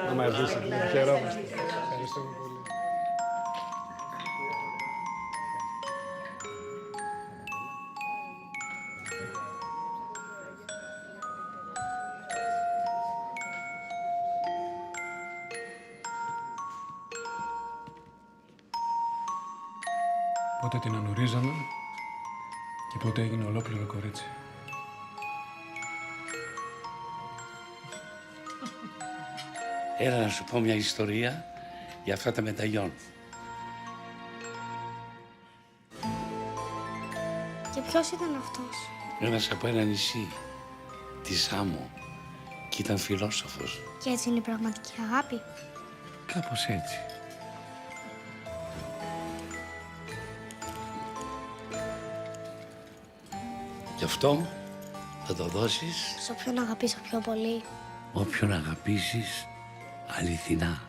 Να με επίσης. Χαιρόμαστε. Ευχαριστούμε πολύ. Πότε την ανουρίζαμε και πότε έγινε ολόκληρο κορίτσι. Έλα να σου πω μια ιστορία για αυτά τα μεταγιόν. Και ποιος ήταν αυτός? Ένας από ένα νησί, τη Σάμο, και ήταν φιλόσοφος. Και έτσι είναι η πραγματική αγάπη? Κάπως έτσι. Γι' αυτό θα το δώσεις Σε όποιον αγαπήσω πιο πολύ. όποιον αγαπήσεις αληθινά.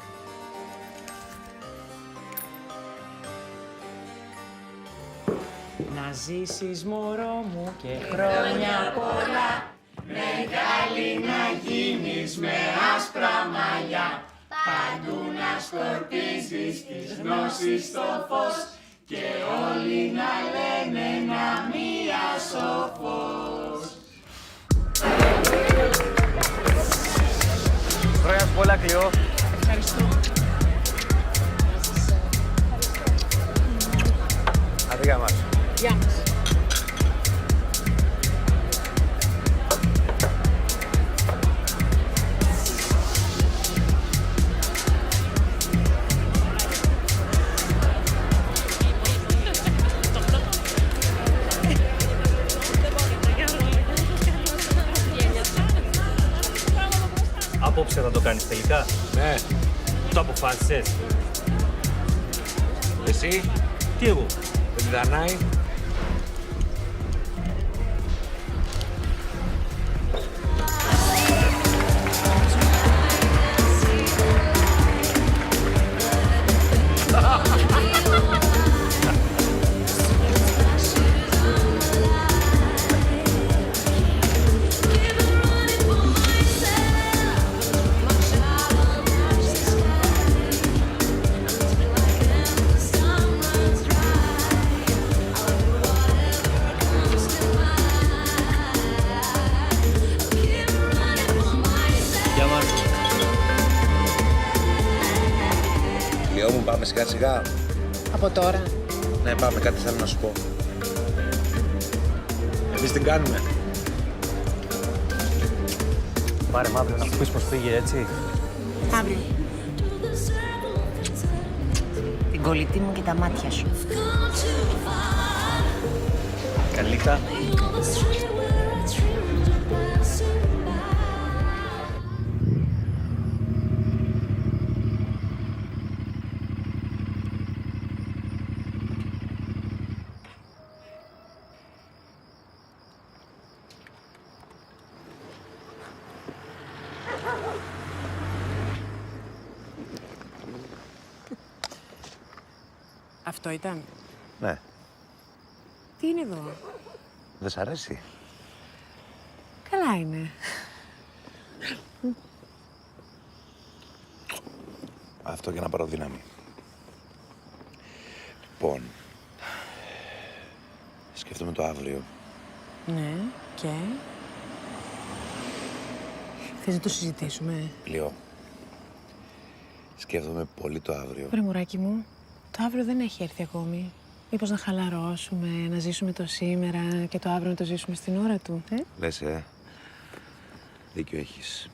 Να ζήσεις μωρό μου και χρόνια πολλά, μεγάλη να γίνεις με άσπρα μαλλιά, παντού να σκορπίζεις της γνώσης το φως και όλοι να λένε να μία σοφός. Χρόνια πολλά, Κλειό. Ευχαριστώ. Άντε, γεια μας. Γεια μας. Απόψε θα το κάνεις τελικά. Ναι. Το αποφάσισες. Εσύ, Τι εγώ. δεν δανάει. Γεια μας. Λιώ μου, πάμε σιγά σιγά. Από τώρα. Ναι, πάμε, κάτι θέλω να σου πω. Εμείς την κάνουμε. Πάρε μαύρο να μου πεις πως πήγε, έτσι. Αύριο. Την κολλητή μου και τα μάτια σου. Καλή νύχτα. Αυτό ήταν. Ναι, Τι είναι εδώ? δεν σ' αρέσει. Καλά είναι. Αυτό για να πάρω δύναμη. Λοιπόν, σκέφτομαι το αύριο. Ναι, και... Θες να το συζητήσουμε? Λιώ, σκέφτομαι πολύ το αύριο. Βρε μωράκι μου, το αύριο δεν έχει έρθει ακόμη. Μήπως να χαλαρώσουμε, να ζήσουμε το σήμερα και το αύριο να το ζήσουμε στην ώρα του, Λες, δίκιο έχεις.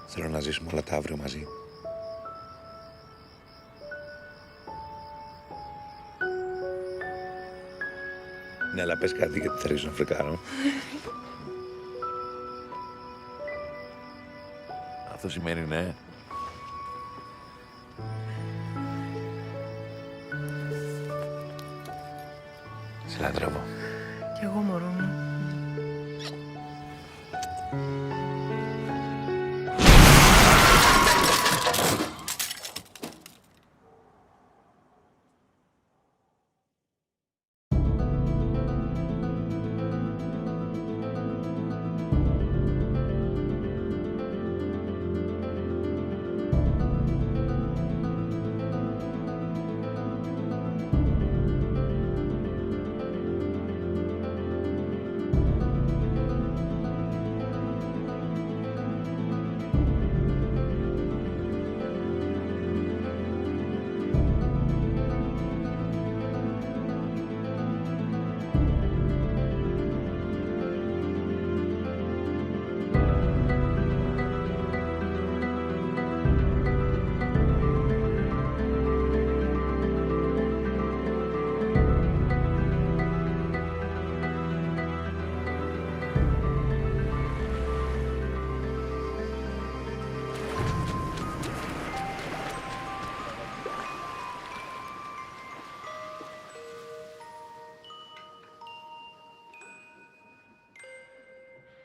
Θέλω να ζήσουμε όλα τα αύριο μαζί. Ναι, αλλά πες κάτι γιατί θα ρίξω να φρικάρω. Αυτό σημαίνει ναι. Σε λατρεύω. Κι εγώ, μωρό μου.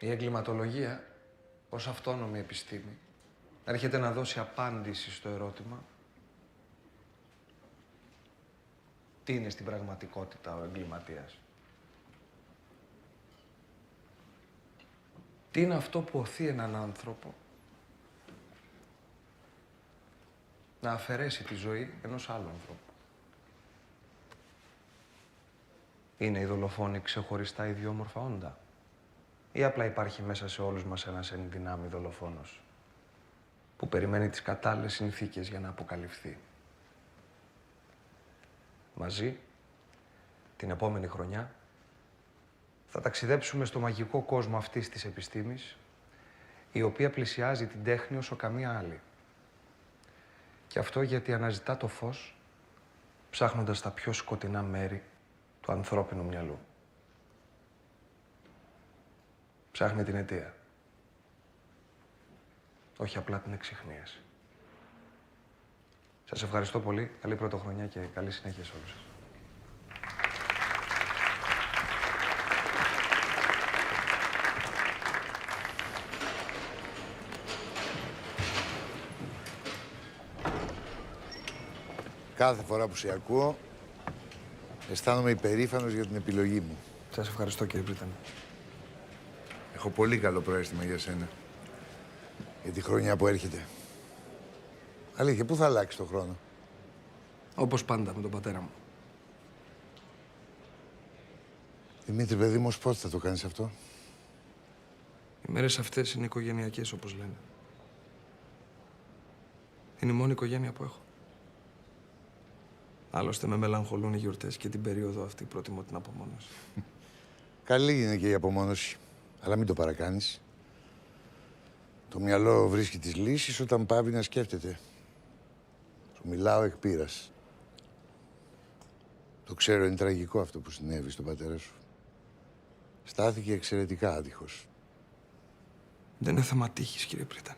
Η εγκληματολογία, ως αυτόνομη επιστήμη, έρχεται να δώσει απάντηση στο ερώτημα τι είναι στην πραγματικότητα ο εγκληματίας. Τι είναι αυτό που οθεί έναν άνθρωπο να αφαιρέσει τη ζωή ενός άλλου ανθρώπου. Είναι οι δολοφόνοι ξεχωριστά ιδιόμορφα όντα ή απλά υπάρχει μέσα σε όλους μας ένας εν δυνάμει δολοφόνος που περιμένει τις κατάλληλες συνθήκες για να αποκαλυφθεί. Μαζί, την επόμενη χρονιά, θα ταξιδέψουμε στο μαγικό κόσμο αυτής της επιστήμης, η οποία πλησιάζει την τέχνη όσο καμία άλλη. Και αυτό γιατί αναζητά το φως, ψάχνοντας τα πιο σκοτεινά μέρη του ανθρώπινου μυαλού. Ψάχνει την αιτία. Όχι απλά την εξιχνίαση. Σας ευχαριστώ πολύ. Καλή πρωτοχρονιά και καλή συνέχεια σε όλους σας. Κάθε φορά που σε ακούω, αισθάνομαι υπερήφανος για την επιλογή μου. Σας ευχαριστώ, κύριε Πρίτανη. Έχω πολύ καλό προαίσθημα για σένα. Για τη χρονιά που έρχεται. Αλήθεια, πού θα αλλάξει το χρόνο? Όπως πάντα με τον πατέρα μου. Δημήτρη, παιδί μου, πώς θα το κάνεις αυτό? Οι μέρες αυτές είναι οικογενειακές, όπως λένε. Είναι η μόνη οικογένεια που έχω. Άλλωστε, με μελαγχολούν οι γιορτές και την περίοδο αυτή προτιμώ την απομόνωση. Καλή είναι και η απομόνωση, αλλά μην το παρακάνεις. Το μυαλό βρίσκει τις λύσεις όταν πάβει να σκέφτεται. Σου μιλάω εκ πείρας. Το ξέρω, είναι τραγικό αυτό που συνέβη στον πατέρα σου. Στάθηκε εξαιρετικά άτυχος. Δεν είναι θέμα τύχης, κύριε Πρίτανη.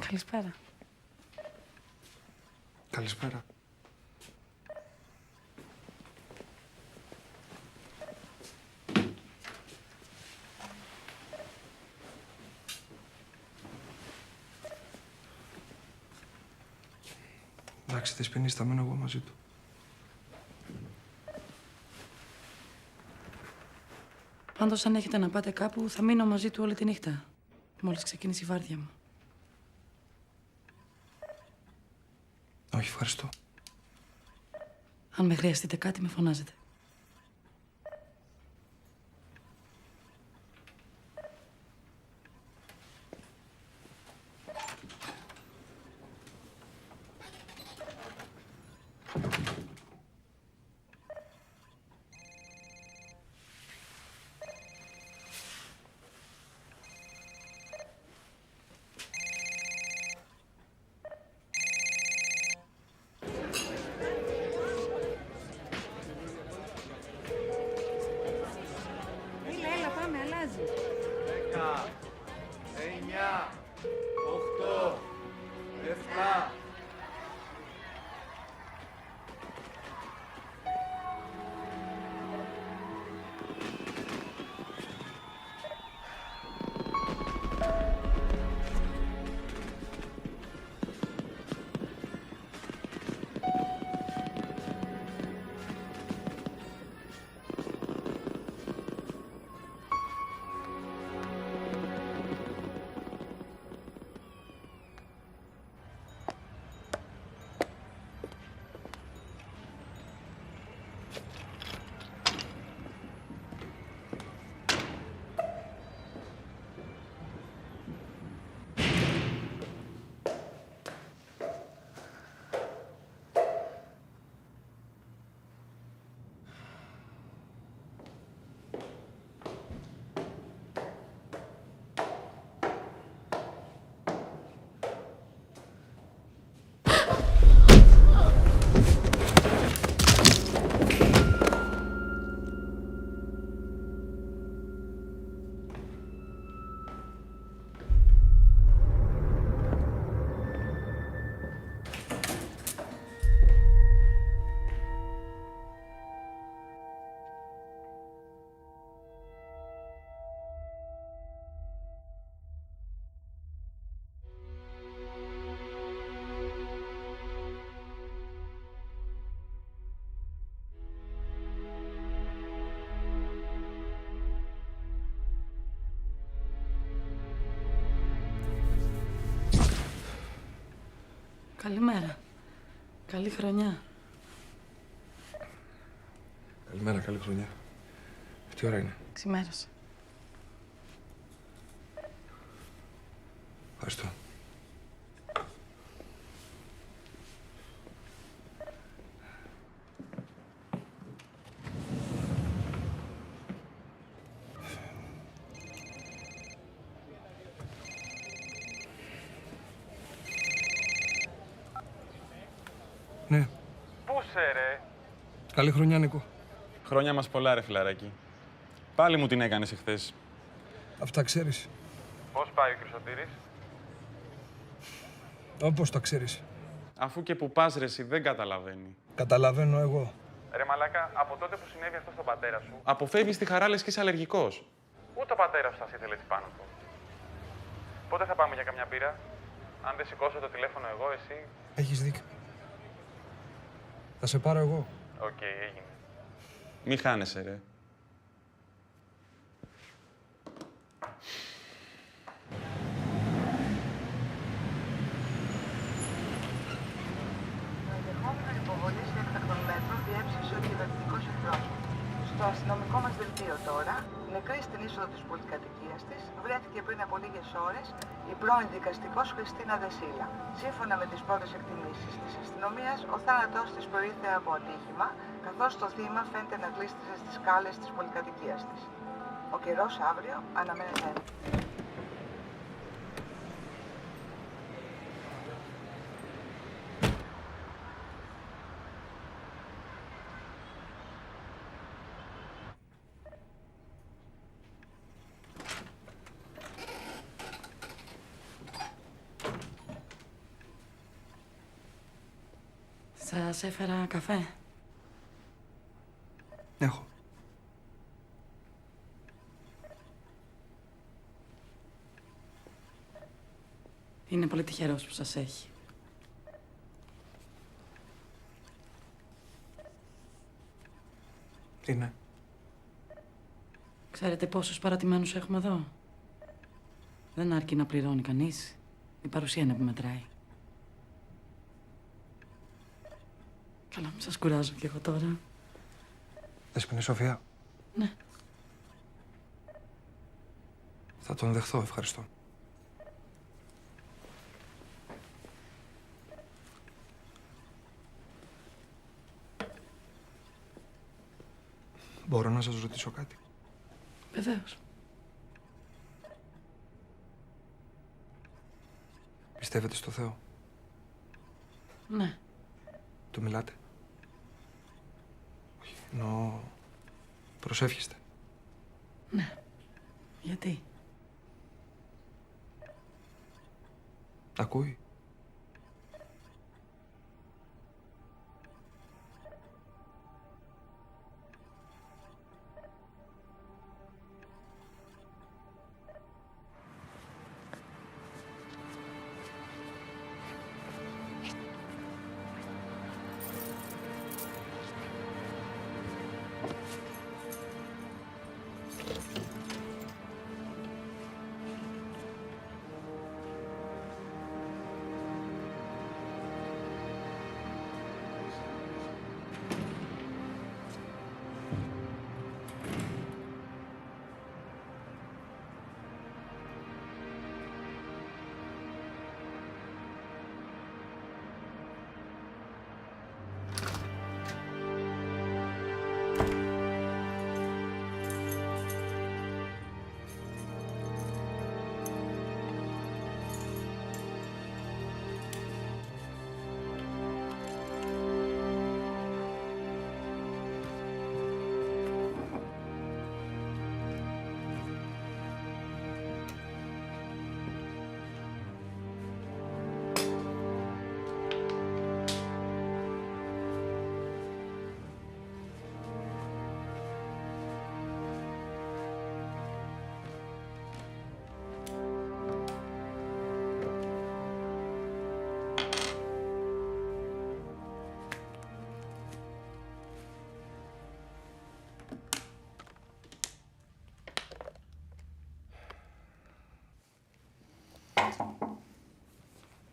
Καλησπέρα. Καλησπέρα. Εντάξει, Δεσποινή, θα μένω εγώ μαζί του. Πάντως, αν έχετε να πάτε κάπου, θα μείνω μαζί του όλη τη νύχτα. Μόλις ξεκινήσει η βάρδια μου. Όχι, ευχαριστώ. Αν με χρειαστείτε κάτι, με φωνάζετε. Έλα, πάμε, αλλάζει. 10, 9, 8, 7. Καλημέρα. Καλή χρονιά. Καλημέρα, καλή χρονιά. Τι ώρα είναι? Ξημέρωσε. Ευχαριστώ. Ναι. Πού σε ρε? Καλή χρονιά, Νίκο. Χρόνια μας πολλά, ρε φιλαράκι. Πάλι μου την έκανες εχθές. Αυτά ξέρεις. Πώς πάει ο Χρυσοτήρης? Όπως τα ξέρεις. Αφού και που πας, ρε, εσύ, δεν καταλαβαίνει. Καταλαβαίνω εγώ. Ρε μαλάκα, από τότε που συνέβη αυτό στον πατέρα σου, Αποφεύγεις τη χαρά, λες και είσαι αλλεργικός. ούτε ο πατέρας σου θα σε ήθελε έτσι πάνω του. Πότε θα πάμε για καμιά μπύρα? Αν δεν σηκώσω το τηλέφωνο εγώ, εσύ... Έχεις δίκιο. Θα σε πάρω εγώ. Οκ, έγινε. Μη χάνεσαι, ρε. Στο αστυνομικό μας δελτίο τώρα, νεκρή στην είσοδο της πολυκατοικίας της, βρέθηκε πριν από λίγες ώρες η πρώην δικαστικός Χριστίνα Δεσίλα. Σύμφωνα με τις πρώτες εκτιμήσεις της αστυνομίας, ο θάνατός της προήλθε από ατύχημα, καθώς το θύμα φαίνεται να γλίστριζε στις σκάλες της πολυκατοικίας της. Ο καιρός αύριο αναμένεται. Σας έφερα καφέ. Έχω. Είναι πολύ τυχερός που σας έχει. Είναι. Ξέρετε πόσους παρατημένους έχουμε εδώ? Δεν αρκεί να πληρώνει κανείς. Η παρουσία είναι που μετράει. Καλά, μην σας κουράζω κι εγώ τώρα. Δέσποινε Σοφία. Ναι. Θα τον δεχθώ, ευχαριστώ. Μπορώ να σας ρωτήσω κάτι? Βεβαίως. Πιστεύετε στο Θεό? Ναι. Του μιλάτε? Όχι, εννοώ προσεύχεστε. Ναι. Γιατί? Ακούει?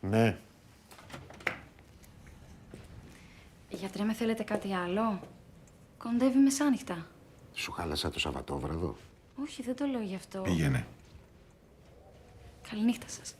Ναι. βαριέμαι, θέλετε κάτι άλλο? Κοντεύει μεσάνυχτα. Σου χάλασα το Σαββατόβραδο. Όχι, δεν το λέω γι' αυτό. Πήγαινε. Καληνύχτα σας.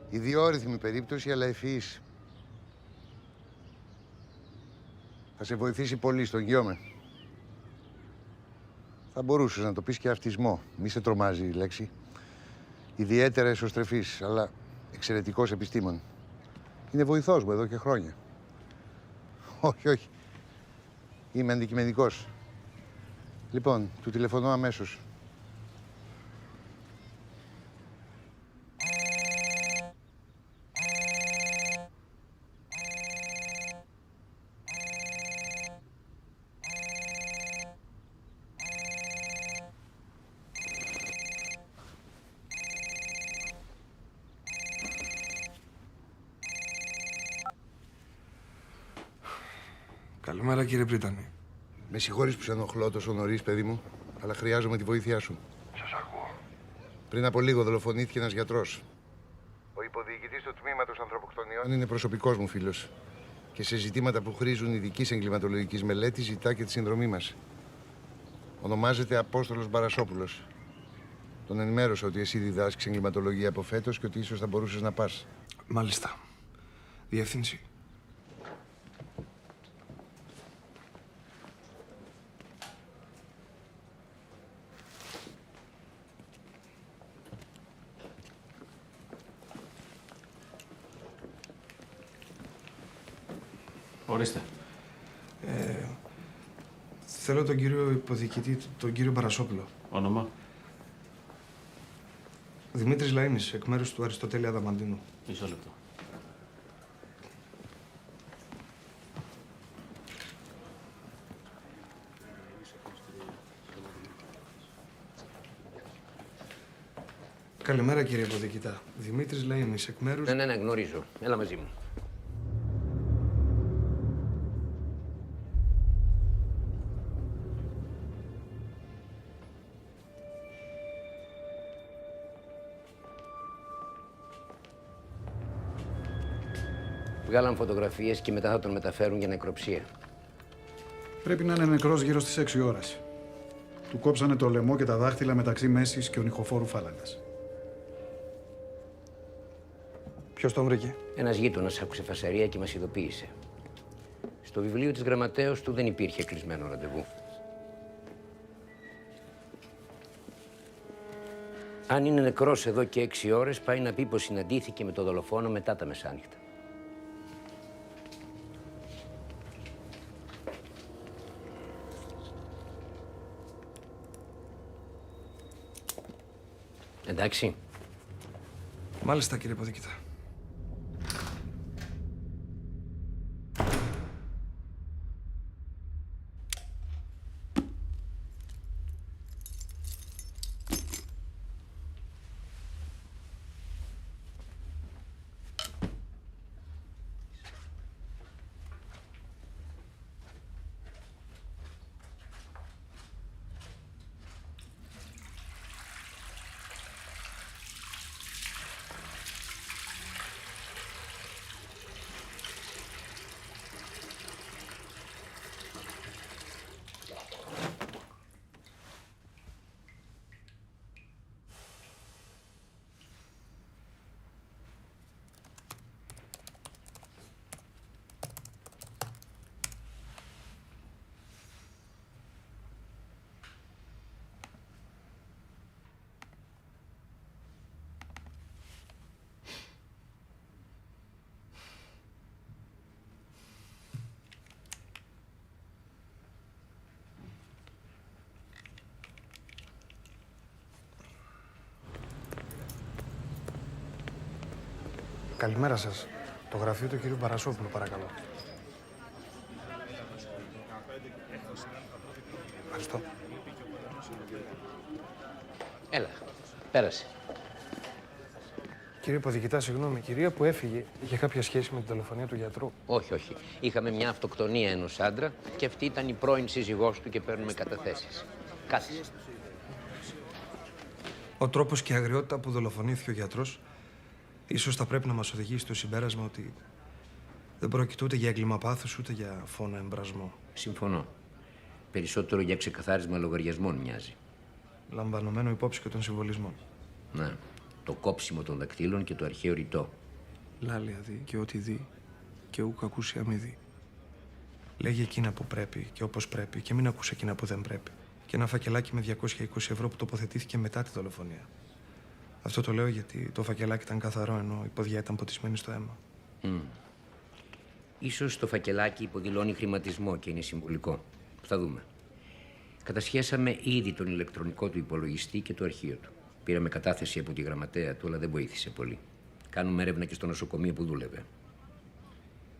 Ιδιόρυθμη περίπτωση, αλλά ευφυής. Θα σε βοηθήσει πολύ, στον γιώμαι. Θα μπορούσες να το πεις και αυτισμό. Μη σε τρομάζει η λέξη. Ιδιαίτερα εσωστρεφής, αλλά εξαιρετικός επιστήμον. Είναι βοηθός μου εδώ και χρόνια. Όχι, όχι. Είμαι αντικειμενικός. Λοιπόν, του τηλεφωνώ αμέσως. Καλημέρα, κύριε Πρίτανη. Με συγχωρείς που σε ενοχλώ τόσο νωρίς, παιδί μου, αλλά χρειάζομαι τη βοήθειά σου. Σας ακούω. Πριν από λίγο δολοφονήθηκε ένας γιατρός. Ο υποδιοικητής του τμήματος ανθρωποκτονιών είναι προσωπικός μου φίλος. Και σε ζητήματα που χρήζουν ειδικής εγκληματολογικής μελέτης ζητά και τη συνδρομή μας. Ονομάζεται Απόστολος Μπαρασόπουλος. Τον ενημέρωσα ότι εσύ διδάσκεις εγκληματολογία από φέτος και ότι ίσως θα μπορούσες να πας. Μάλιστα. Διεύθυνση. Ορίστε. Θέλω τον κύριο υποδιοικητή, τον κύριο Μπαρασόπουλο. Όνομα. Δημήτρης Λαΐνης, εκ μέρους του Αριστοτέλη Αδαμαντίνου. Μισό λεπτό. Καλημέρα, κύριε υποδιοικητά. Δημήτρης Λαΐνης, εκ μέρους... Ναι, γνωρίζω. Έλα μαζί μου. Βγάλαν φωτογραφίες και μετά θα τον μεταφέρουν για νεκροψία. Πρέπει να είναι νεκρός γύρω στις 6 ώρες. Του κόψανε το λαιμό και τα δάχτυλα μεταξύ μέσης και ονυχοφόρου φάλαγγας. Ποιος τον βρήκε? Ένας γείτονας άκουσε φασαρία και μας ειδοποίησε. Στο βιβλίο της γραμματέως του δεν υπήρχε κλεισμένο ραντεβού. Αν είναι νεκρός εδώ και 6 ώρες, πάει να πει πως συναντήθηκε με τον δολοφόνο μετά τα μεσάνυχτα. Εντάξει. Μάλιστα, κύριε υποδιοικητά. Καλημέρα σας. Το γραφείο του κυρίου Παρασόπουλου, παρακαλώ. Ευχαριστώ. Έλα, πέρασε. Κύριε Υποδιοικητά, συγγνώμη, η κυρία που έφυγε είχε κάποια σχέση με την τηλεφωνία του γιατρού? Όχι, όχι. Είχαμε μια αυτοκτονία ενός άντρα και αυτή ήταν η πρώην σύζυγός του και παίρνουμε καταθέσεις. Κάτσε. Ο τρόπος και η αγριότητα που δολοφονήθηκε ο γιατρός ίσως θα πρέπει να μας οδηγήσει στο συμπέρασμα ότι δεν πρόκειται ούτε για έγκλημα πάθους ούτε για φόνο εμπρασμό. Συμφωνώ. Περισσότερο για ξεκαθάρισμα λογαριασμών μοιάζει. Λαμβανομένο υπόψη και των συμβολισμών. Ναι. Το κόψιμο των δακτύλων και το αρχαίο ρητό. Λάλια δει και ό,τι δει και ούκ ακούσει αμύδι. Λέγε εκείνα που πρέπει και όπως πρέπει και μην ακούς εκείνα που δεν πρέπει. Και ένα φακελάκι με 220 ευρώ που τοποθετήθηκε μετά τη δολοφονία. Αυτό το λέω γιατί το φακελάκι ήταν καθαρό ενώ η ποδιά ήταν ποτισμένη στο αίμα. Ίσως το φακελάκι υποδηλώνει χρηματισμό και είναι συμβολικό. Θα δούμε. Κατασχέσαμε ήδη τον ηλεκτρονικό του υπολογιστή και το αρχείο του. Πήραμε κατάθεση από τη γραμματέα του, αλλά δεν βοήθησε πολύ. Κάνουμε έρευνα και στο νοσοκομείο που δούλευε.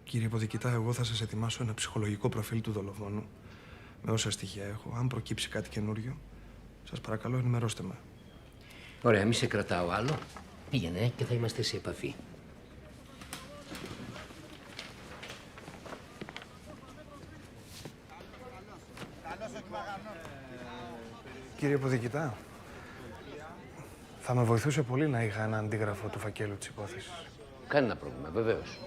Κύριε Υποδιοικητά, εγώ θα σας ετοιμάσω ένα ψυχολογικό προφίλ του δολοφόνου. Με όσα στοιχεία έχω. Αν προκύψει κάτι καινούριο, σας παρακαλώ ενημερώστε με. Ωραία, μη σε κρατάω άλλο. Πήγαινε και θα είμαστε σε επαφή. Κύριε Υποδιοικητά, θα με βοηθούσε πολύ να είχα ένα αντίγραφο του φακέλου της υπόθεσης. Κανένα πρόβλημα, βεβαίως.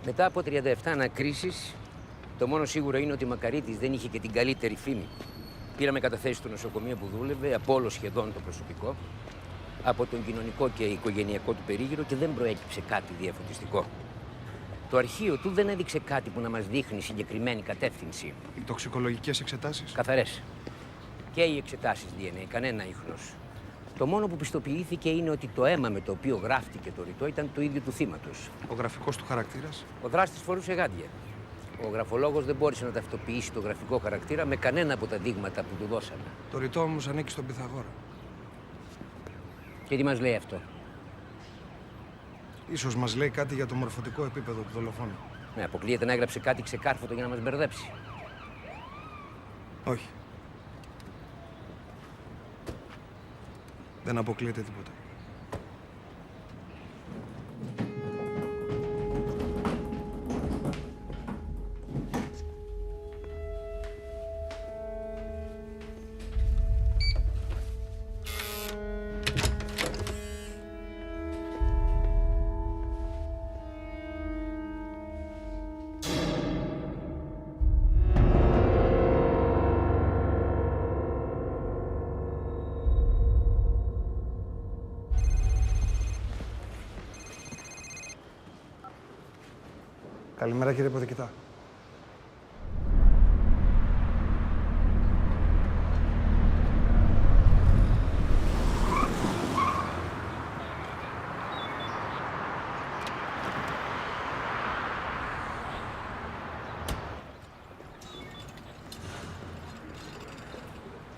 Μετά από 37 ανακρίσεις, το μόνο σίγουρο είναι ότι η Μακαρίτης δεν είχε και την καλύτερη φήμη. Πήραμε καταθέσεις στο νοσοκομείο που δούλευε, από όλο σχεδόν το προσωπικό, από τον κοινωνικό και οικογενειακό του περίγυρο και δεν προέκυψε κάτι διαφωτιστικό. Το αρχείο του δεν έδειξε κάτι που να μας δείχνει συγκεκριμένη κατεύθυνση. Οι τοξικολογικές εξετάσεις? Καθαρές. Και οι εξετάσεις DNA, κανένα ίχνος. Το μόνο που πιστοποιήθηκε είναι ότι το αίμα με το οποίο γράφτηκε το ρητό ήταν το ίδιο του θύματος. Ο γραφικός του χαρακτήρας? Ο δράστης φορούσε γάντια. Ο γραφολόγος δεν μπόρεσε να ταυτοποιήσει το γραφικό χαρακτήρα με κανένα από τα δείγματα που του δώσαμε. Το ρητό όμως ανήκει στον Πυθαγόρα. Και τι μας λέει αυτό? Ίσως μας λέει κάτι για το μορφωτικό επίπεδο του δολοφόνου. Ναι, αποκλείεται να έγραψε κάτι ξεκάρφωτο για να μας μπερδέψει. Όχι. Δεν αποκλείεται τίποτα. Καλημέρα, κύριε Ποδικητά.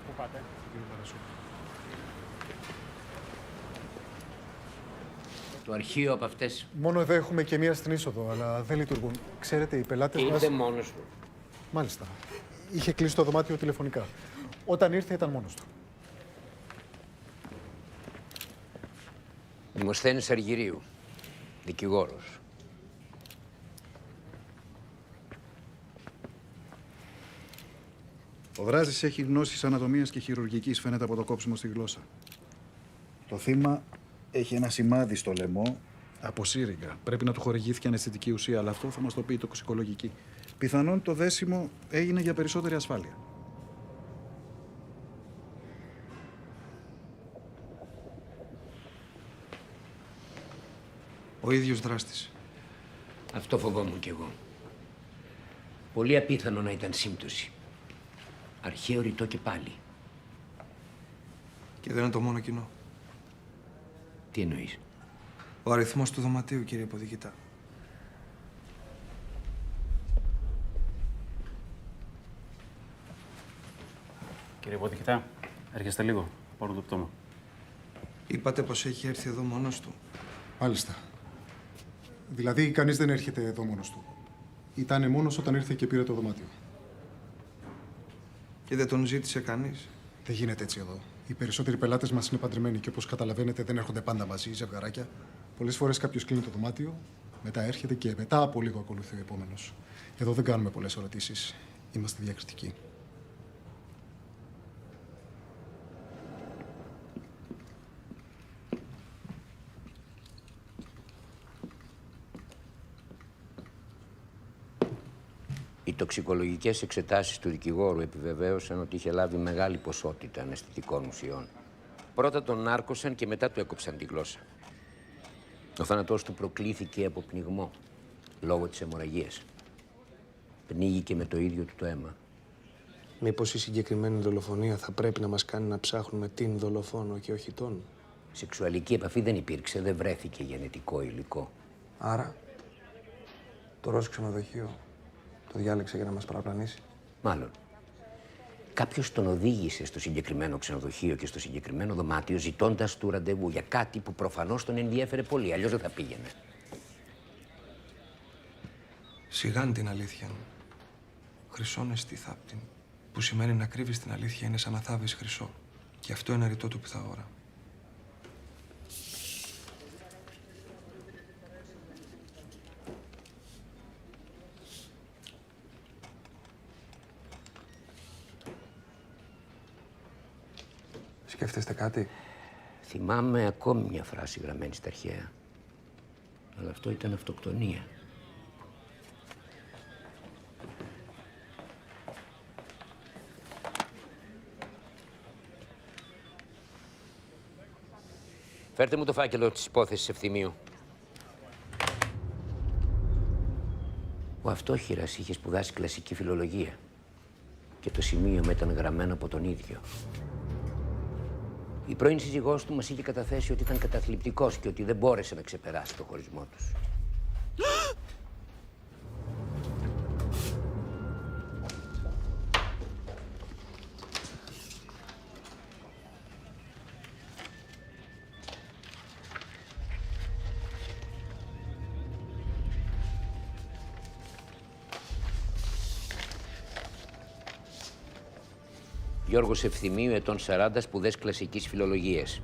Πού πάτε? Το αρχείο από αυτές. Μόνο εδώ έχουμε και μία στην είσοδο, αλλά δεν λειτουργούν. Ξέρετε, οι πελάτες μας... Ήρθε μόνος του. Μάλιστα. Είχε κλείσει το δωμάτιο τηλεφωνικά. Όταν ήρθε ήταν μόνος του. Δημοσθένης Αργυρίου. Δικηγόρος. Ο Δράζης έχει γνώσεις ανατομίας και χειρουργικής, φαίνεται από το κόψιμο στη γλώσσα. Το θύμα έχει ένα σημάδι στο λαιμό από σύριγγα. Πρέπει να του χορηγήθηκε αναισθητική ουσία, αλλά αυτό θα μας το πει η τοξικολογική. Πιθανόν το δέσιμο έγινε για περισσότερη ασφάλεια. Ο ίδιος δράστης. Αυτό φοβόμουν κι εγώ. Πολύ απίθανο να ήταν σύμπτωση. Αρχαίο ρητό και πάλι. Και δεν είναι το μόνο κοινό. Τι εννοείς? Ο αριθμός του δωματίου, κύριε Ποδικητά. Κύριε Ποδικητά, έρχεστε λίγο. Πάρω το πτώμα. Είπατε πως έχει έρθει εδώ μόνος του. Μάλιστα. Δηλαδή, κανείς δεν έρχεται εδώ μόνος του. Ήτανε μόνος όταν ήρθε και πήρε το δωμάτιο. Και δεν τον ζήτησε κανείς. Δεν γίνεται έτσι εδώ. Οι περισσότεροι πελάτες μας είναι παντρεμένοι και όπως καταλαβαίνετε δεν έρχονται πάντα μαζί, ζευγαράκια. Πολλές φορές κάποιος κλείνει το δωμάτιο, μετά έρχεται και μετά από λίγο ακολουθεί ο επόμενος. Εδώ δεν κάνουμε πολλές ερωτήσεις. Είμαστε διακριτικοί. Οι τοξικολογικές εξετάσεις του δικηγόρου επιβεβαίωσαν ότι είχε λάβει μεγάλη ποσότητα αναισθητικών ουσιών. Πρώτα τον νάρκωσαν και μετά του έκοψαν τη γλώσσα. Ο θάνατός του προκλήθηκε από πνιγμό, λόγω της αιμορραγίας. Πνίγηκε με το ίδιο του το αίμα. Μήπως η συγκεκριμένη δολοφονία θα πρέπει να μας κάνει να ψάχνουμε την δολοφόνο και όχι τον? Σεξουαλική επαφή δεν υπήρξε, δεν βρέθηκε γενετικό υλικό. Άρα, το ροζ ξενοδοχείο το διάλεξε για να μας παραπλανήσει. Μάλλον. Κάποιος τον οδήγησε στο συγκεκριμένο ξενοδοχείο και στο συγκεκριμένο δωμάτιο ζητώντας του ραντεβού για κάτι που προφανώς τον ενδιέφερε πολύ, αλλιώς δεν θα πήγαινε. Σιγάν την αλήθεια. Χρυσόν εστι θάπτην, που σημαίνει να κρύβεις την αλήθεια είναι σαν να θάβεις χρυσό. Και αυτό είναι ρητό του Πυθαγόρα. Σκέφτεστε κάτι? Θυμάμαι ακόμη μια φράση γραμμένη στα αρχαία. Αλλά αυτό ήταν αυτοκτονία. Φέρτε μου το φάκελο της υπόθεσης Ευθυμίου. Ο αυτόχειρας είχε σπουδάσει κλασική φιλολογία και το σημείωμα ήταν γραμμένο από τον ίδιο. Η πρώην σύζυγός του μας είχε καταθέσει ότι ήταν καταθλιπτικός και ότι δεν μπόρεσε να ξεπεράσει το χωρισμό τους. Γιώργος Ευθυμίου, ετών 40, σπουδές κλασικής φιλολογίας.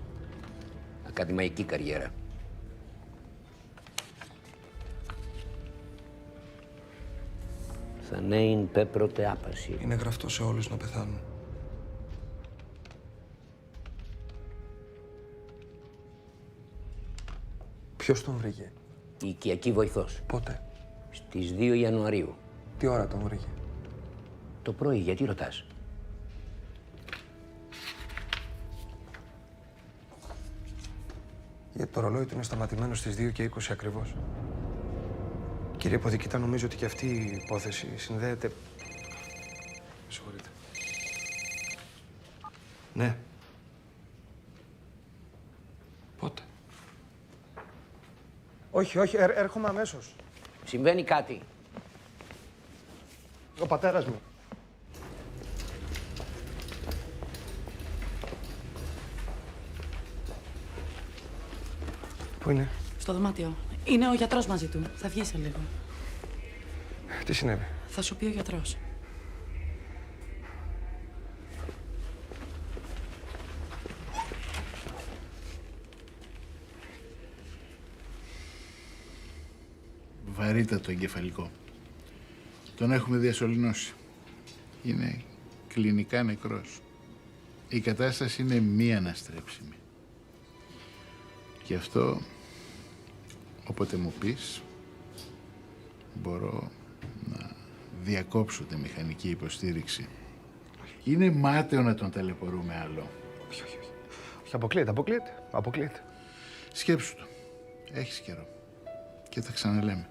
Ακαδημαϊκή καριέρα. Θανέιν πέπρωτε άπαση. Είναι γραφτό σε όλους να πεθάνουν. Ποιος τον βρήκε? Η οικιακή βοηθός. Πότε? Στις 2 Ιανουαρίου. Τι ώρα τον βρήκε? Το πρωί, γιατί ρωτάς? Γιατί το ρολόι του είναι σταματημένο στις 2 και 20 ακριβώς. Κύριε Ποδικήτα, νομίζω ότι και αυτή η υπόθεση συνδέεται... Με συγχωρείτε. Ναι. Πότε? Όχι, όχι, έρχομαι αμέσως. Συμβαίνει κάτι. Ο πατέρας μου. Πού είναι? Στο δωμάτιο. Είναι ο γιατρός μαζί του. Θα βγει σε λίγο. Τι συνέβη? Θα σου πει ο γιατρός. Βαρύτατο εγκεφαλικό. Τον έχουμε διασωληνώσει. Είναι κλινικά νεκρός. Η κατάσταση είναι μη αναστρέψιμη. Γι' αυτό, όποτε μου πεις, μπορώ να διακόψω τη μηχανική υποστήριξη. Είναι μάταιο να τον ταλαιπωρούμε άλλο. Όχι, όχι, όχι. Όχι, αποκλείεται. Σκέψου το. Έχεις καιρό. Και θα ξαναλέμε.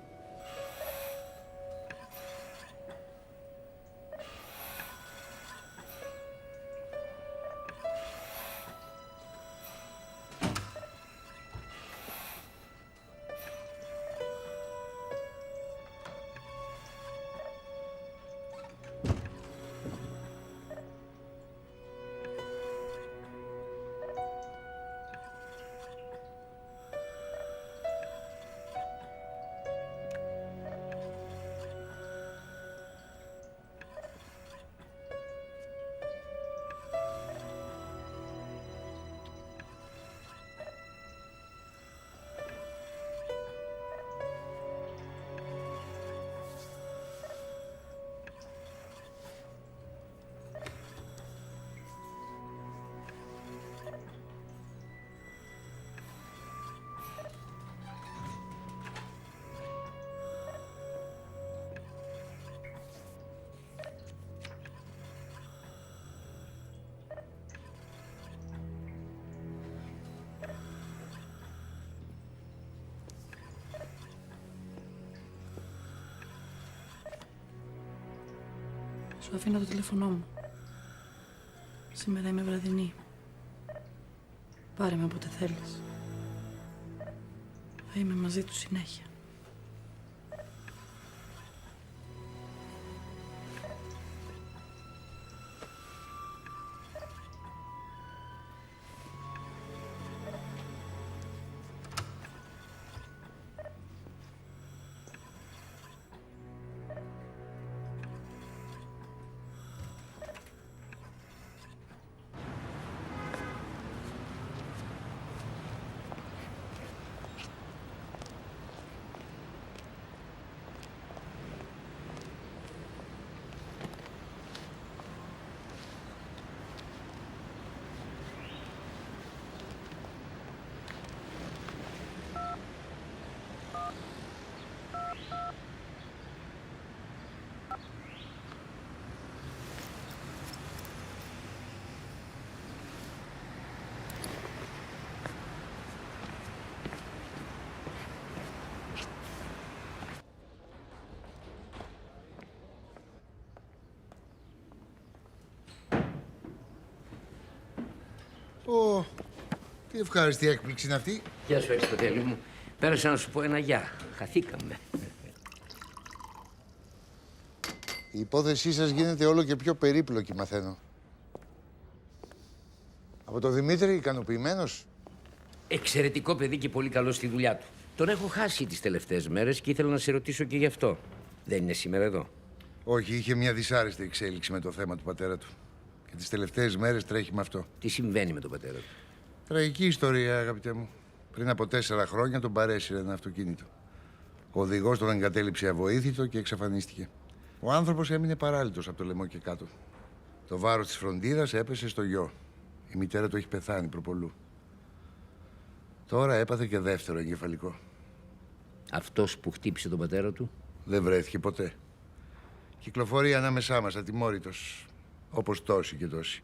Σου αφήνω το τηλέφωνό μου. Σήμερα είμαι βραδινή. Πάρε με όποτε θέλεις. Θα είμαι μαζί του συνέχεια. Ω, τι ευχάριστη έκπληξη είναι αυτή. Γεια σου, Αριστοτέλη μου. Πέρασα να σου πω ένα γεια. Χαθήκαμε. Η υπόθεσή σας γίνεται όλο και πιο περίπλοκη, μαθαίνω. Από τον Δημήτρη, ικανοποιημένος. Εξαιρετικό παιδί και πολύ καλό στη δουλειά του. Τον έχω χάσει τις τελευταίες μέρες και ήθελα να σε ρωτήσω και γι' αυτό. Δεν είναι σήμερα εδώ? Όχι, είχε μια δυσάρεστη εξέλιξη με το θέμα του πατέρα του. Και τις τελευταίες μέρες τρέχει με αυτό. Τι συμβαίνει με τον πατέρα του? Τραγική ιστορία, αγαπητέ μου. Πριν από 4 χρόνια τον παρέσυρε ένα αυτοκίνητο. Ο οδηγός τον εγκατέλειψε αβοήθητο και εξαφανίστηκε. Ο άνθρωπος έμεινε παράλυτος από το λαιμό και κάτω. Το βάρος της φροντίδας έπεσε στο γιο. Η μητέρα του έχει πεθάνει προπολού. Τώρα έπαθε και δεύτερο εγκεφαλικό. Αυτός που χτύπησε τον πατέρα του? Δεν βρέθηκε ποτέ. Κυκλοφορεί ανάμεσά μας ατιμόρυτος, όπως τόσοι και τόσοι.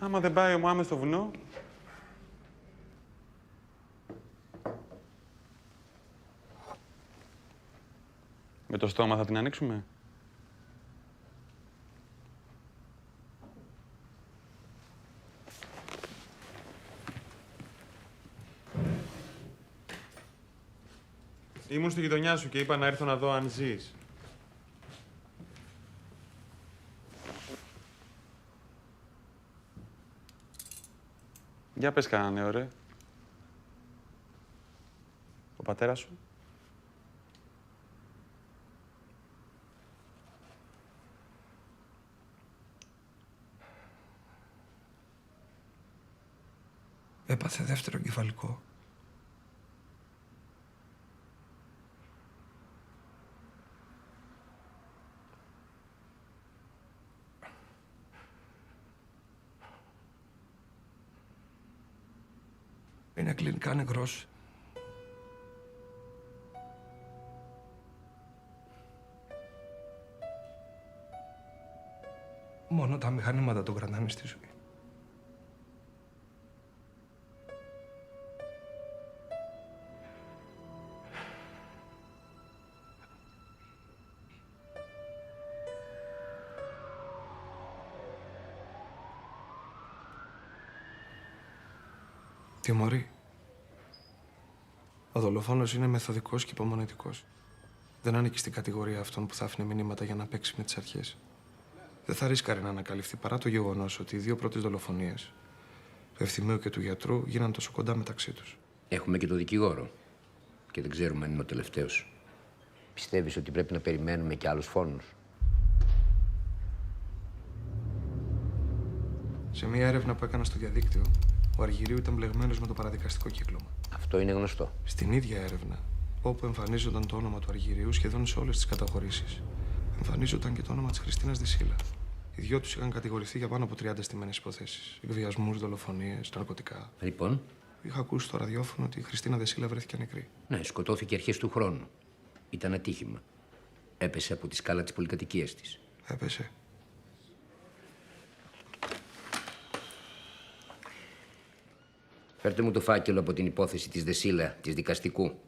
Άμα δεν πάει ο Μωάμεθ στο βουνό. Με το στόμα θα την ανοίξουμε. Ήμουν στη γειτονιά σου και είπα να έρθω να δω αν ζεις. Για πες κανένα νέο, ρε. Ο πατέρας σου. Έπαθε δεύτερο κεφαλικό. Είναι κλινικά νεκρός. Μόνο τα μηχανήματα τον κρατάνε στη ζωή. Τιμωρεί. Ο δολοφόνος είναι μεθοδικός και υπομονετικός. Δεν ανήκει στην κατηγορία αυτών που θα άφηνε μηνύματα για να παίξει με τις αρχές. Δεν θα ρίσκαρε να ανακαλυφθεί παρά το γεγονός ότι οι δύο πρώτες δολοφονίες, του Ευθυμίου και του γιατρού, γίναν τόσο κοντά μεταξύ τους. Έχουμε και το δικηγόρο. Και δεν ξέρουμε αν είναι ο τελευταίος. Πιστεύεις ότι πρέπει να περιμένουμε και άλλους φόνους? Σε μια έρευνα που έκανα στο διαδίκτυο, ο Αργυρίου ήταν μπλεγμένος με το παραδικαστικό κύκλωμα. Αυτό είναι γνωστό. Στην ίδια έρευνα, όπου εμφανίζονταν το όνομα του Αργυρίου σχεδόν σε όλες τις καταχωρήσεις, εμφανίζονταν και το όνομα της Χριστίνας Δεσίλα. Οι δυο τους είχαν κατηγορηθεί για πάνω από 30 στημένες υποθέσεις. Εκβιασμούς, δολοφονίες, ναρκωτικά. Λοιπόν. Είχα ακούσει στο ραδιόφωνο ότι η Χριστίνα Δεσίλα βρέθηκε νεκρή. Ναι, σκοτώθηκε αρχές του χρόνου. Ήταν ατύχημα. Έπεσε από τη σκάλα της πολυκατοικίας της. Έπεσε. Φέρτε μου το φάκελο από την υπόθεση της Δεσίλα, της δικαστικού.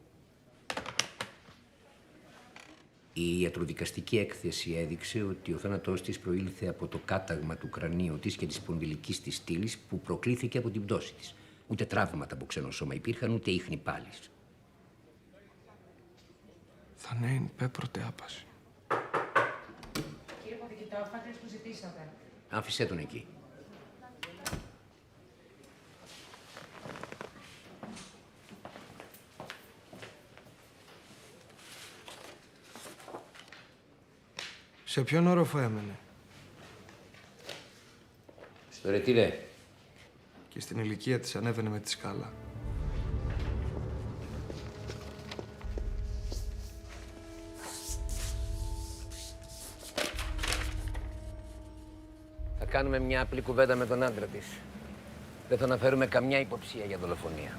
Η ιατροδικαστική έκθεση έδειξε ότι ο θάνατός της προήλθε από το κάταγμα του κρανίου της και της σπονδυλικής της στήλης που προκλήθηκε από την πτώση της. Ούτε τραύματα από ξένο σώμα υπήρχαν, ούτε ίχνη πάλης. Θα νέιν πέπρωτε άπαση. Κύριε Ποδικητά, ο φάκελος που ζητήσατε. Άφησέ τον εκεί. Σε ποιον όροφο έμενε? Στο Ρετυρέ. Και στην ηλικία της ανέβαινε με τη σκάλα. Θα κάνουμε μια απλή κουβέντα με τον άντρα της. Δεν θα αναφέρουμε καμιά υποψία για δολοφονία.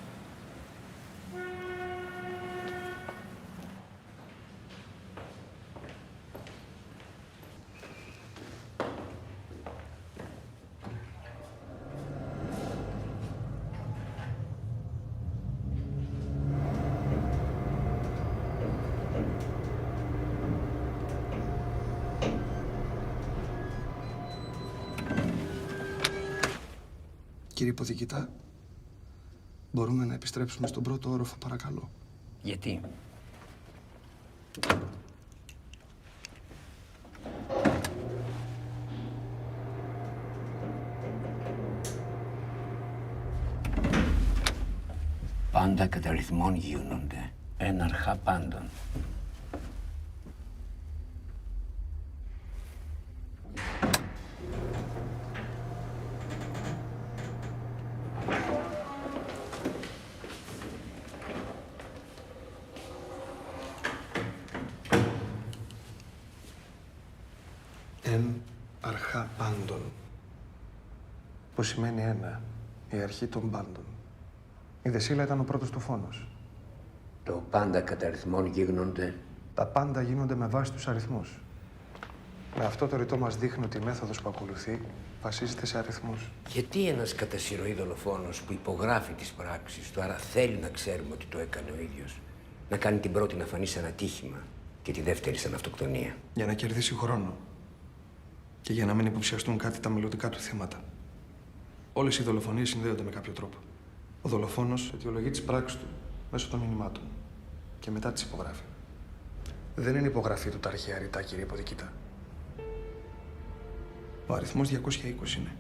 Κύριε Ποδικητά, μπορούμε να επιστρέψουμε στον πρώτο όροφο, παρακαλώ? Γιατί? Πάντα κατά ρυθμών γίνονται. Ένα αρχά πάντων. Αρχά πάντων. Που σημαίνει ένα. Η αρχή των πάντων. Η Δεσίλα ήταν ο πρώτος του φόνος. Το πάντα κατά αριθμών γίνονται. Τα πάντα γίνονται με βάση τους αριθμούς. Με αυτό το ρητό μας δείχνει ότι η μέθοδος που ακολουθεί βασίζεται σε αριθμούς. Γιατί ένας κατά συρροή δολοφόνος που υπογράφει τις πράξεις του, άρα θέλει να ξέρουμε ότι το έκανε ο ίδιος, να κάνει την πρώτη να φανεί σαν ατύχημα και τη δεύτερη σαν αυτοκτονία? Για να κερδίσει χρόνο. Και για να μην υποψιαστούν κάτι τα μελλοντικά του θύματα. Όλες οι δολοφονίες συνδέονται με κάποιο τρόπο. Ο δολοφόνος αιτιολογεί τις πράξεις του μέσω των μηνυμάτων και μετά τις υπογράφει. Δεν είναι υπογραφή του τα αρχαία ρητά, κύριε υποδικητά. Ο αριθμός 220 είναι.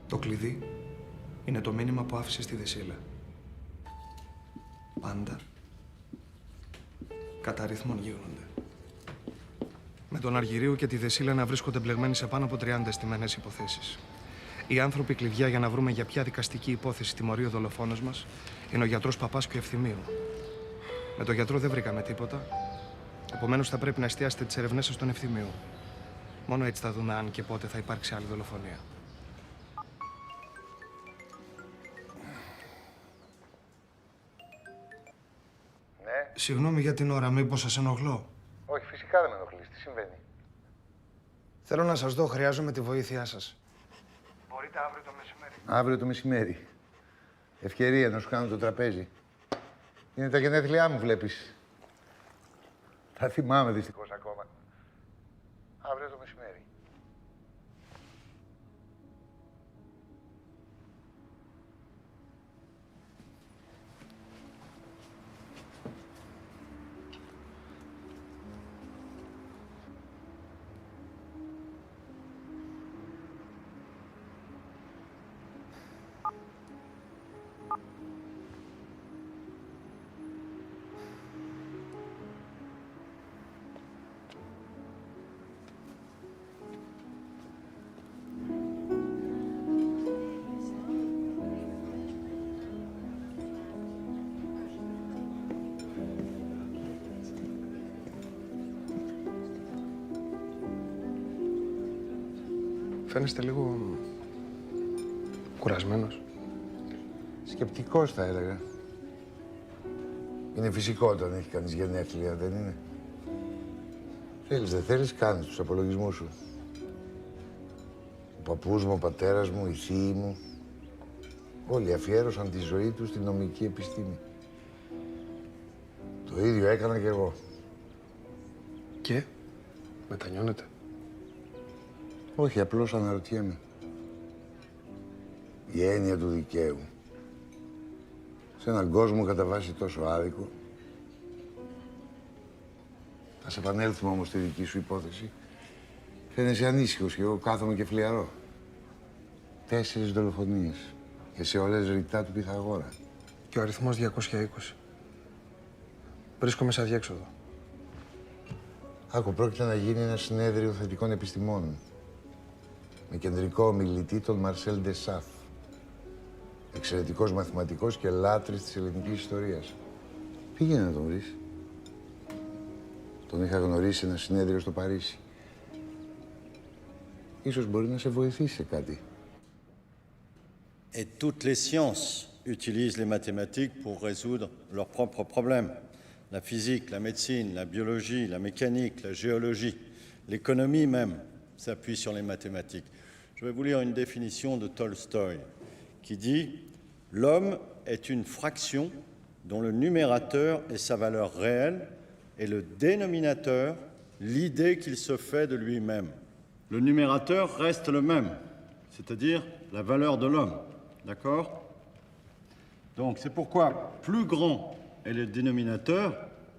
Το κλειδί είναι το μήνυμα που άφησε στη Δεσίλα. Πάντα κατά αριθμών γίνονται. Με τον Αργυρίου και τη Δεσίλα να βρίσκονται μπλεγμένοι σε πάνω από 30 αισθημένες υποθέσεις. Οι άνθρωποι κλειδιά για να βρούμε για ποια δικαστική υπόθεση τιμωρεί ο δολοφόνος μας είναι ο γιατρός Παπάσκου Ευθυμίου. Με τον γιατρό δεν βρήκαμε τίποτα. Επομένως θα πρέπει να εστιάσετε τις ερευνές σας στον Ευθυμίου. Μόνο έτσι θα δούμε αν και πότε θα υπάρξει άλλη δολοφονία. Ναι. Συγγνώμη για την ώρα, μήπως σας ενοχλώ? Όχι, φυσικά δεν με ενοχλείς. Τι συμβαίνει? Θέλω να σας δω, χρειάζομαι τη βοήθειά σας. Μπορείτε αύριο το μεσημέρι. Αύριο το μεσημέρι. Ευκαιρία να σου κάνω το τραπέζι. Είναι τα γενέθλιά μου, βλέπεις. Τα θυμάμαι δυστυχώς ακόμα. Αύριο το μεσημέρι. Φαίνεστε λίγο κουρασμένος. Σκεπτικός θα έλεγα. Είναι φυσικό όταν έχει κανείς γενέθλια, δεν είναι? Θέλεις, δεν θέλεις, κάνεις τους απολογισμούς σου. Ο παππούς μου, ο πατέρας μου, οι θείοι μου, όλοι αφιέρωσαν τη ζωή τους στη νομική επιστήμη. Το ίδιο έκανα κι εγώ. Και μετανιώνετε? Όχι, απλώς αναρωτιέμαι. Η έννοια του δικαίου. Σε έναν κόσμο κατά βάση τόσο άδικο. Ας επανέλθουμε όμως στη δική σου υπόθεση. Φαίνεσαι ανήσυχος και εγώ κάθομαι και φλιαρώ. 4 δολοφονίες. Και σε όλες ρητά του Πυθαγόρα. Και ο αριθμός 220. Βρίσκομαι σε αδιέξοδο. Άκου, πρόκειται να γίνει ένα συνέδριο θετικών επιστημών. Με κεντρικό ομιλητή τον Μαρσέλ Ντεσάφ. Εξαιρετικός μαθηματικός και λάτρης της ελληνικής ιστορίας. Πήγαινε να τον βρεις. Τον είχα γνωρίσει σε ένα συνέδριο στο Παρίσι. Ίσως μπορεί να σε βοηθήσει σε κάτι. Et toutes les sciences utilisent les mathématiques pour résoudre leurs propres problèmes. La physique, la médecine, la biologie, la mécanique, la géologie, l'économie même s'appuie sur les mathématiques. Je vais vous lire une définition de Tolstoï qui dit « L'homme est une fraction dont le numérateur est sa valeur réelle et le dénominateur l'idée qu'il se fait de lui-même. Le numérateur reste le même, c'est-à-dire la valeur de l'homme. D'accord? Donc c'est pourquoi plus grand est le dénominateur,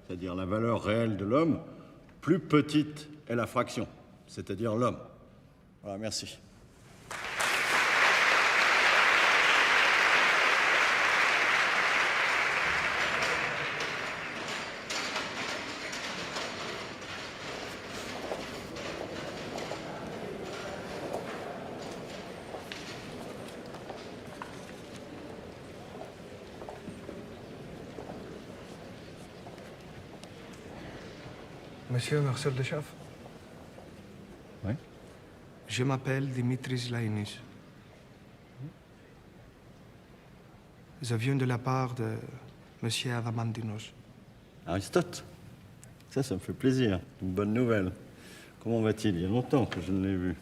c'est-à-dire la valeur réelle de l'homme, plus petite est la fraction, c'est-à-dire l'homme. Voilà, merci. Monsieur Marcel Deschaf. Oui. Je m'appelle Dimitris Lainis. Je viens de la part de Monsieur Adamantinos. Aristote. Ça me fait plaisir. Une bonne nouvelle. Comment va-t-il? Il y a longtemps que je ne l'ai vu.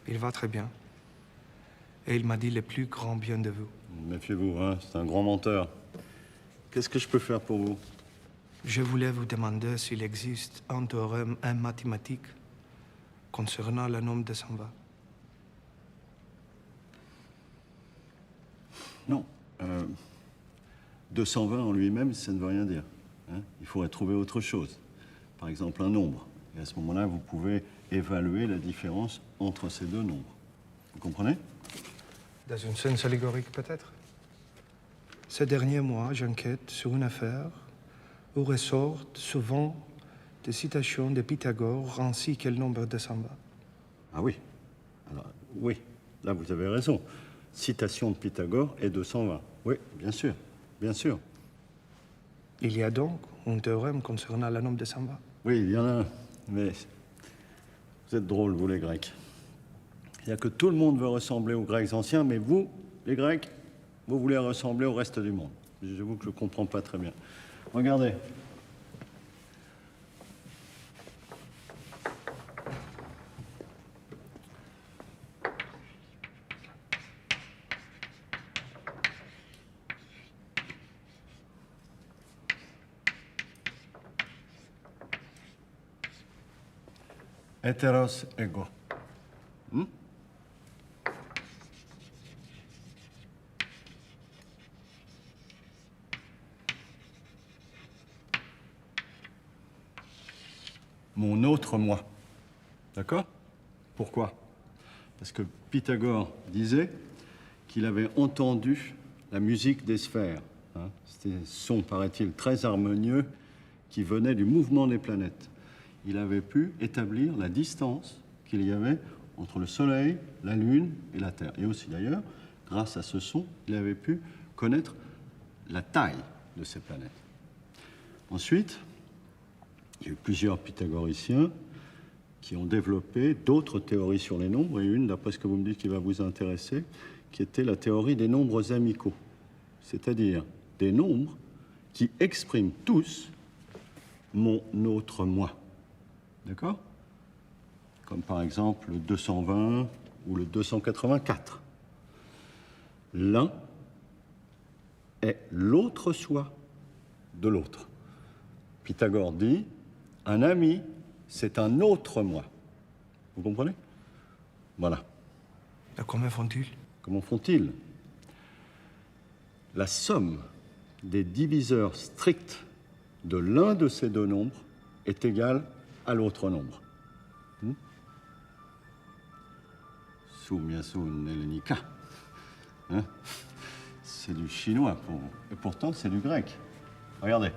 Il va très bien. Et il m'a dit le plus grand bien de vous. Méfiez-vous, hein, c'est un grand menteur. Qu'est-ce que je peux faire pour vous? Je voulais vous demander s'il existe un théorème en mathématiques concernant le nombre de Samba. Non. 220 en lui-même, ça ne veut rien dire. Hein? Il faudrait trouver autre chose. Par exemple, un nombre. Et à ce moment-là, vous pouvez évaluer la différence entre ces deux nombres. Vous comprenez? Dans une sens allégorique, peut-être. Ces derniers mois, j'enquête sur une affaire où ressortent souvent des citations de Pythagore ainsi que le nombre de Samba. Ah oui. Alors, oui, là, vous avez raison. Citation de Pythagore et 220. Oui, bien sûr, bien sûr. Il y a donc un théorème concernant le nombre de Samba. Oui, il y en a un. Mais vous êtes drôles, vous, les Grecs. Il n'y a que tout le monde veut ressembler aux Grecs anciens, mais vous, les Grecs, vous voulez ressembler au reste du monde. J'avoue que je ne comprends pas très bien. Regardez. Heteros ego. Mon autre moi. D'accord? Pourquoi? Parce que Pythagore disait qu'il avait entendu la musique des sphères. Hein? C'était un son, paraît-il, très harmonieux qui venait du mouvement des planètes. Il avait pu établir la distance qu'il y avait entre le Soleil, la Lune et la Terre. Et aussi, d'ailleurs, grâce à ce son, il avait pu connaître la taille de ces planètes. Ensuite, il y a eu plusieurs pythagoriciens qui ont développé d'autres théories sur les nombres, et une, d'après ce que vous me dites, qui va vous intéresser, qui était la théorie des nombres amicaux, c'est-à-dire des nombres qui expriment tous mon autre moi. D'accord? Comme par exemple le 220 ou le 284. L'un est l'autre soi de l'autre. Pythagore dit, un ami, c'est un autre moi. Vous comprenez? Voilà. Et comment font-ils? Comment font-ils? La somme des diviseurs stricts de l'un de ces deux nombres est égale à l'autre nombre. Sumyasun Helenika. Hein? C'est du chinois pour vous. Et pourtant, c'est du grec. Regardez.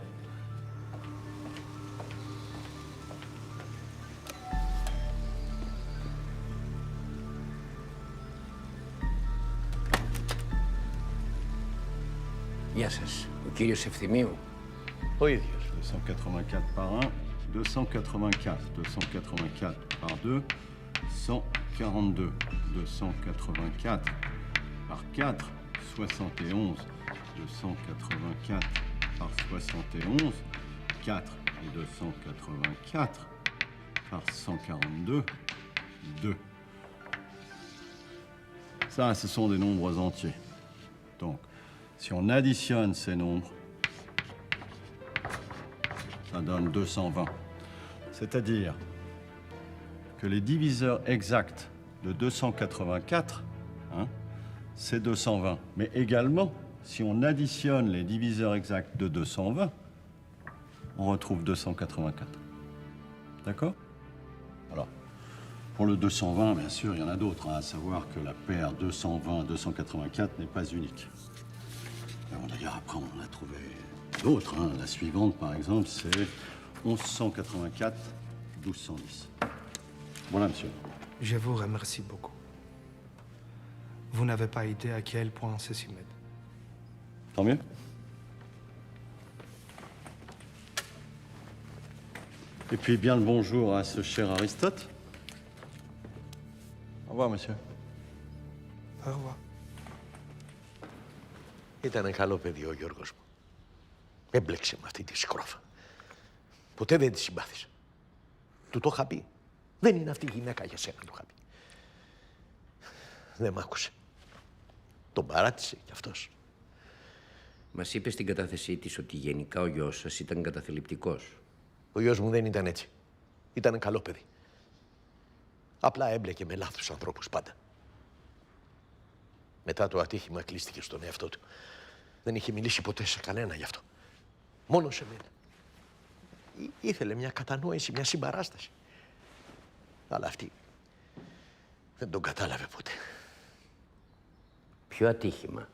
Γεια σας. Ο κύριος Ευθυμίου. Ο ίδιος. 284 par 1, 284. 284 par 2, 142. 284 par 4, 71. 284 par 71, 4 et 284 par 142, 2. Ça, ce sont des nombres entiers. Donc, si on additionne ces nombres, ça donne 220. C'est-à-dire que les diviseurs exacts de 284, hein, c'est 220. Mais également, si on additionne les diviseurs exacts de 220, on retrouve 284. D'accord? Alors, pour le 220, bien sûr, il y en a d'autres, hein, à savoir que la paire 220-284 n'est pas unique. Bon, d'ailleurs, après, on en a trouvé d'autres. Hein. La suivante, par exemple, c'est 1184-1210. Voilà, monsieur. Je vous remercie beaucoup. Vous n'avez pas idée à quel point ceci m'aide. Tant mieux. Et puis, bien le bonjour à ce cher Aristote. Au revoir, monsieur. Au revoir. Ήταν καλό παιδί ο Γιώργος μου. Έμπλεξε με αυτή τη σκρόφα. Ποτέ δεν τη συμπάθησα. Του το είχα πει. Δεν είναι αυτή η γυναίκα για σένα, του είχα πει. Δεν μ' άκουσε. Τον παράτησε κι αυτός. Μας είπε στην κατάθεσή της ότι γενικά ο γιος σας ήταν καταθλιπτικός. Ο γιος μου δεν ήταν έτσι. Ήταν καλό παιδί. Απλά έμπλεκε με λάθος ανθρώπους πάντα. Μετά το ατύχημα κλείστηκε στον εαυτό του. Δεν είχε μιλήσει ποτέ σε κανένα γι' αυτό. Μόνο σε μένα. Ήθελε μια κατανόηση, μια συμπαράσταση. Αλλά αυτή δεν τον κατάλαβε ποτέ. Ποιο ατύχημα?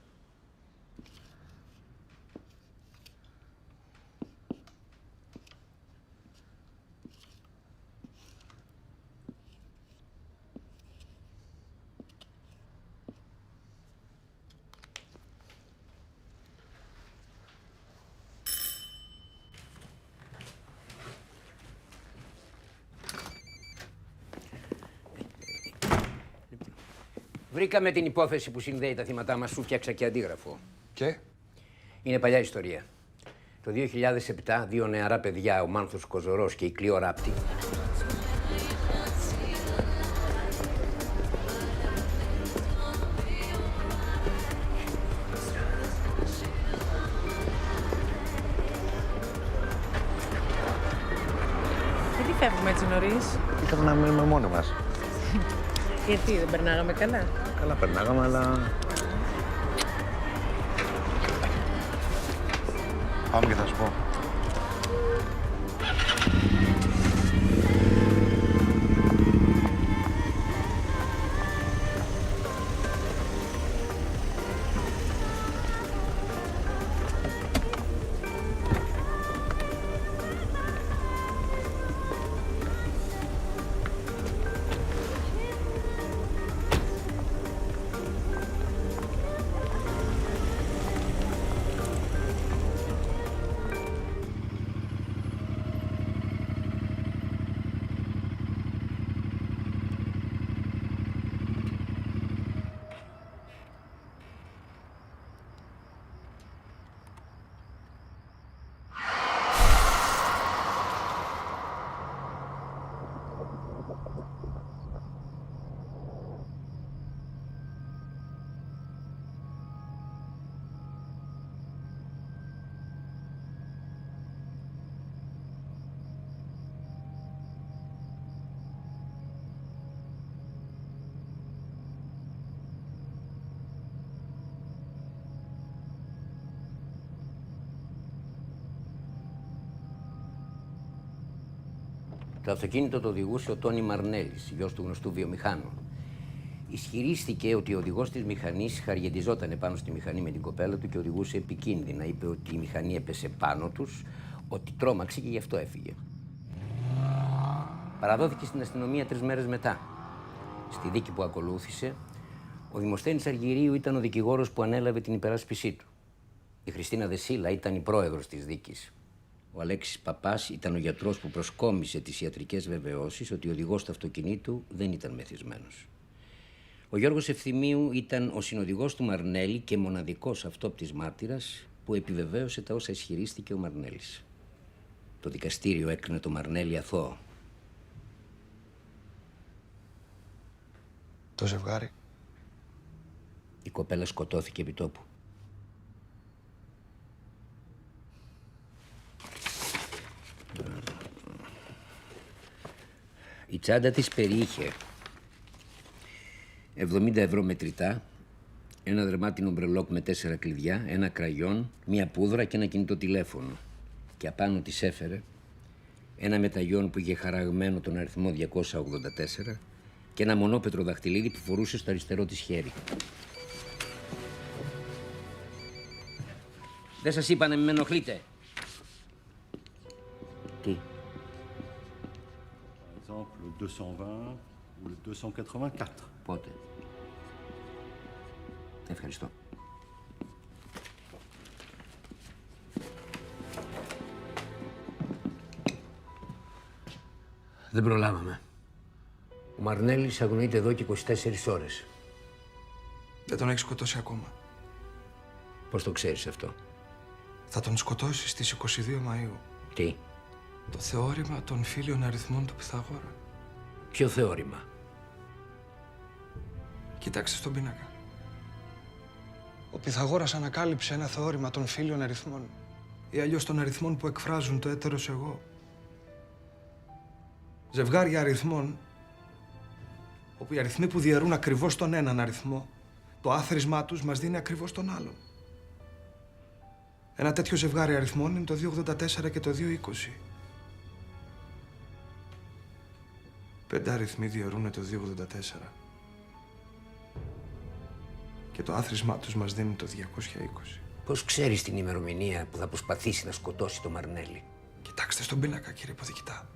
Βρήκαμε την υπόθεση που συνδέει τα θύματά μας, σου φτιάξα και αντίγραφο. Και? Είναι παλιά ιστορία. Το 2007, δύο νεαρά παιδιά, ο Μάνθος Κοζωρός και η Κλείο Ράπτη, Γιατί φεύγουμε έτσι νωρίς? Ήθελα να μείνουμε μόνοι μας. Γιατί δεν περνάγαμε καλά? Καλά περνάγαμε, αλλά... Πάμε και θα σου πω. το αυτοκίνητο το οδηγούσε ο Τόνι Μαρνέλης, γιος του γνωστού βιομηχάνου. Ισχυρίστηκε ότι ο οδηγός της μηχανής χαριεντιζόταν πάνω στη μηχανή με την κοπέλα του και οδηγούσε επικίνδυνα. Είπε ότι η μηχανή έπεσε πάνω τους, ότι τρόμαξε και γι' αυτό έφυγε. Παραδόθηκε στην αστυνομία 3 μέρες μετά. Στη δίκη που ακολούθησε, ο Δημοσθένης Αργυρίου ήταν ο δικηγόρος που ανέλαβε την υπεράσπισή του. Η Χριστίνα Δεσίλα ήταν η πρόεδρος της δίκης. Ο Αλέξης Παπάς ήταν ο γιατρός που προσκόμισε τις ιατρικές βεβαιώσεις ότι ο οδηγός του αυτοκινήτου δεν ήταν μεθυσμένος. Ο Γιώργος Ευθυμίου ήταν ο συνοδηγός του Μαρνέλη και μοναδικός αυτόπτης μάρτυρας που επιβεβαίωσε τα όσα ισχυρίστηκε ο Μαρνέλης. Το δικαστήριο έκρινε το Μαρνέλη αθώο. Το ζευγάρι? Η κοπέλα σκοτώθηκε επί τόπου. Η τσάντα της περιείχε 70 ευρώ μετρητά, ένα δερμάτινο μπρελόκ με 4 κλειδιά, ένα κραγιόν, μία πούδρα και ένα κινητό τηλέφωνο. Και απάνω της έφερε ένα μεταγιόν που είχε χαραγμένο τον αριθμό 284 και ένα μονόπετρο δαχτυλίδι που φορούσε στο αριστερό της χέρι. Δεν σας είπα να μην με ενοχλείτε? Τι? Par exemple, le 220 ou le 284. Πότε? Ευχαριστώ. Δεν προλάβαμε. Ο Μαρνέλης αγνοείται εδώ και 24 ώρες. Δεν τον έχει σκοτώσει ακόμα. Πώς το ξέρεις αυτό? Θα τον σκοτώσει στις 22 Μαΐου. Τι? Το θεώρημα των φίλιων αριθμών του Πυθαγόρα. Ποιο θεώρημα? Κοιτάξτε στον πίνακα. Ο Πυθαγόρας ανακάλυψε ένα θεώρημα των φίλιων αριθμών ή αλλιώς των αριθμών που εκφράζουν το έτερος εγώ. Ζευγάρια αριθμών, όπου οι αριθμοί που διαιρούν ακριβώς τον έναν αριθμό, το άθροισμά τους μας δίνει ακριβώς τον άλλον. Ένα τέτοιο ζευγάρι αριθμών είναι το 284 και το 220. 5 αριθμοί διαιρούν το 284. Και το άθροισμά τους μας δίνει το 220. Πώς ξέρεις την ημερομηνία που θα προσπαθήσει να σκοτώσει το Μαρνέλη? Κοιτάξτε στον πίνακα, κύριε Ποδικητά.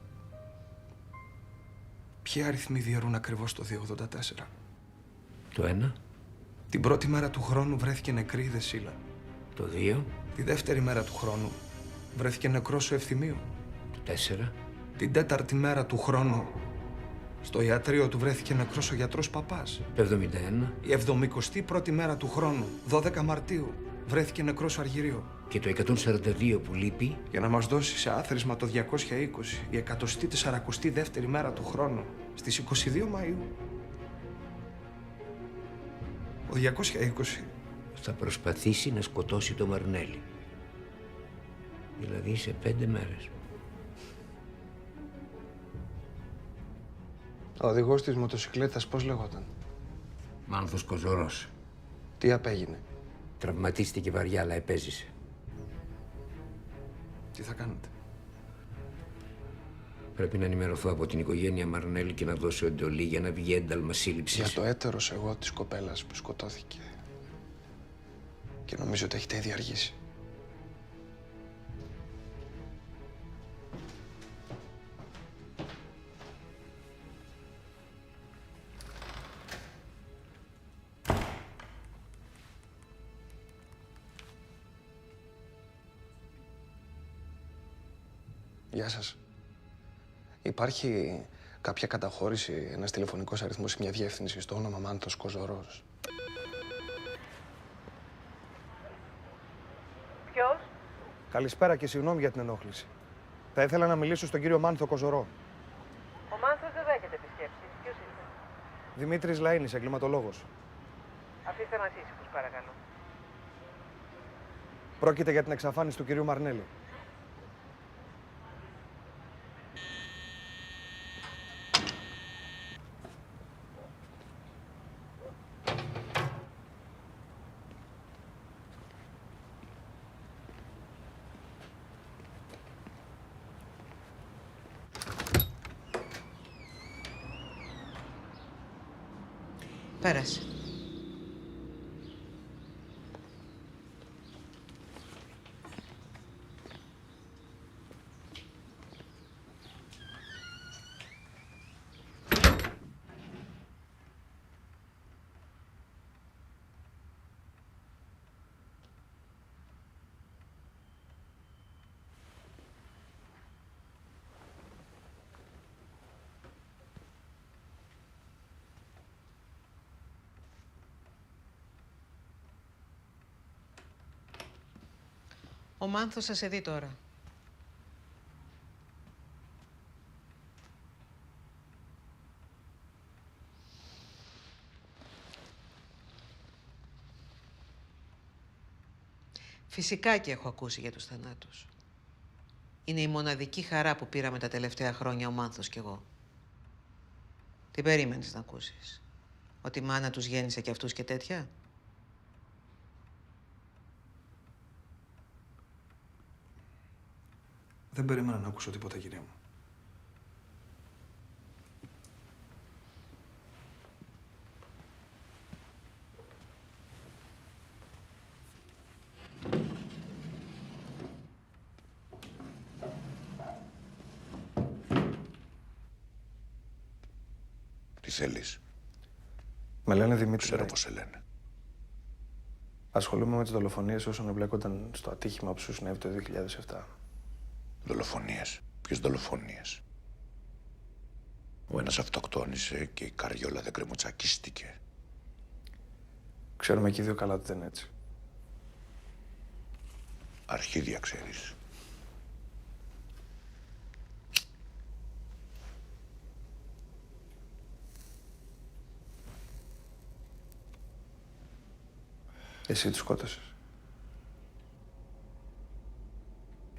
Ποιοι αριθμοί διαιρούν ακριβώς το 284? Το 1. Την πρώτη μέρα του χρόνου βρέθηκε νεκρή η Δεσίλα. Το 2. Τη δεύτερη μέρα του χρόνου βρέθηκε νεκρός ο Ευθυμίου. Το 4. Την τέταρτη μέρα του χρόνου στο ιατρείο του βρέθηκε νεκρός ο γιατρός Παπάς. Το 71. Η 71η μέρα του χρόνου, 12 Μαρτίου, βρέθηκε νεκρός ο Αργυρίο. Και το 142 που λείπει. Για να μας δώσει σε άθροισμα το 220, η 142η μέρα του χρόνου, στις 22 Μαΐου. Ο 220 θα προσπαθήσει να σκοτώσει το Μαρνέλη. Δηλαδή σε 5 μέρες. Ο οδηγός της μοτοσικλέτας πώς λεγόταν? Μάνθος Κοζωρός. Τι απέγινε? Τραυματίστηκε βαριά, αλλά επέζησε. Τι θα κάνετε? Πρέπει να ενημερωθώ από την οικογένεια Μαρνέλη και να δώσω εντολή για να βγει ένταλμα σύλληψης. Για το έτερος εγώ της κοπέλας που σκοτώθηκε. Και νομίζω ότι έχετε ήδη αργήσει. Γεια σας. Υπάρχει κάποια καταχώρηση, ένας τηλεφωνικός αριθμός ή μια διεύθυνση στο όνομα Μάνθος Κοζωρός? Ποιος? Καλησπέρα και συγγνώμη για την ενόχληση. Θα ήθελα να μιλήσω στον κύριο Μάνθο Κοζωρό. Ο Μάνθος δεν δέχεται επισκέψεις. Ποιος είναι? Δημήτρης Λαΐνης, εγκληματολόγος. Αφήστε μας ήσυχους, παρακαλώ. Πρόκειται για την εξαφάνιση του κυρίου Μαρνέλη. Πέρασε. Ο Μάνθος θα σε δει τώρα. Φυσικά και έχω ακούσει για τους θανάτους. Είναι η μοναδική χαρά που πήραμε τα τελευταία χρόνια ο Μάνθος κι εγώ. Τι περίμενες να ακούσεις? Ότι η μάνα τους γέννησε κι αυτούς και τέτοια? Δεν περίμενα να ακούσω τίποτα, κυρία μου. Τι θέλεις? Με λένε Δημήτρη. Ξέρω πώς σε λένε. Ασχολούμαι με τις δολοφονίες όσων εμπλέκονταν στο ατύχημα που σου συνέβη το 2007. Δολοφονίες. Ποιες δολοφονίες? Ο ένας αυτοκτόνησε και η καριόλα δεν κρεμοτσακίστηκε. Ξέρουμε και οι δύο καλά ότι δεν είναι έτσι. Αρχίδια ξέρεις. Εσύ τους σκότωσες.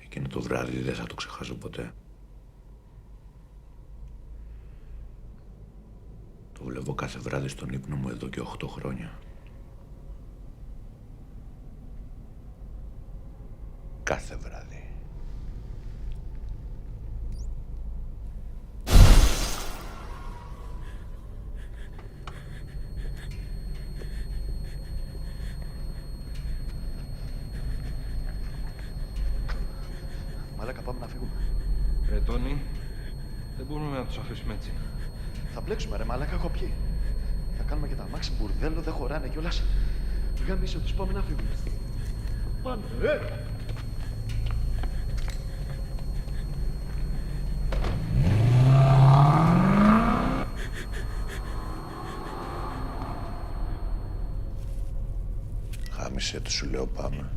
Εκείνο το βράδυ δεν θα το ξεχάσω ποτέ. Το βλέπω κάθε βράδυ στον ύπνο μου εδώ και 8 χρόνια. Κάθε βράδυ. Μαλάκα, πάμε να φύγουμε. Ρε Τόνι, δεν μπορούμε να τους αφήσουμε έτσι. Θα μπλέξουμε, ρε μαλάκα, έχω πιει. Θα κάνουμε και τα αμάξι μπουρδέλο, δεν χωράνε κιόλας. Γάμισε τους, πάμε να φύγουμε. Πάμε, Γάμισε του, σου λέω, πάμε.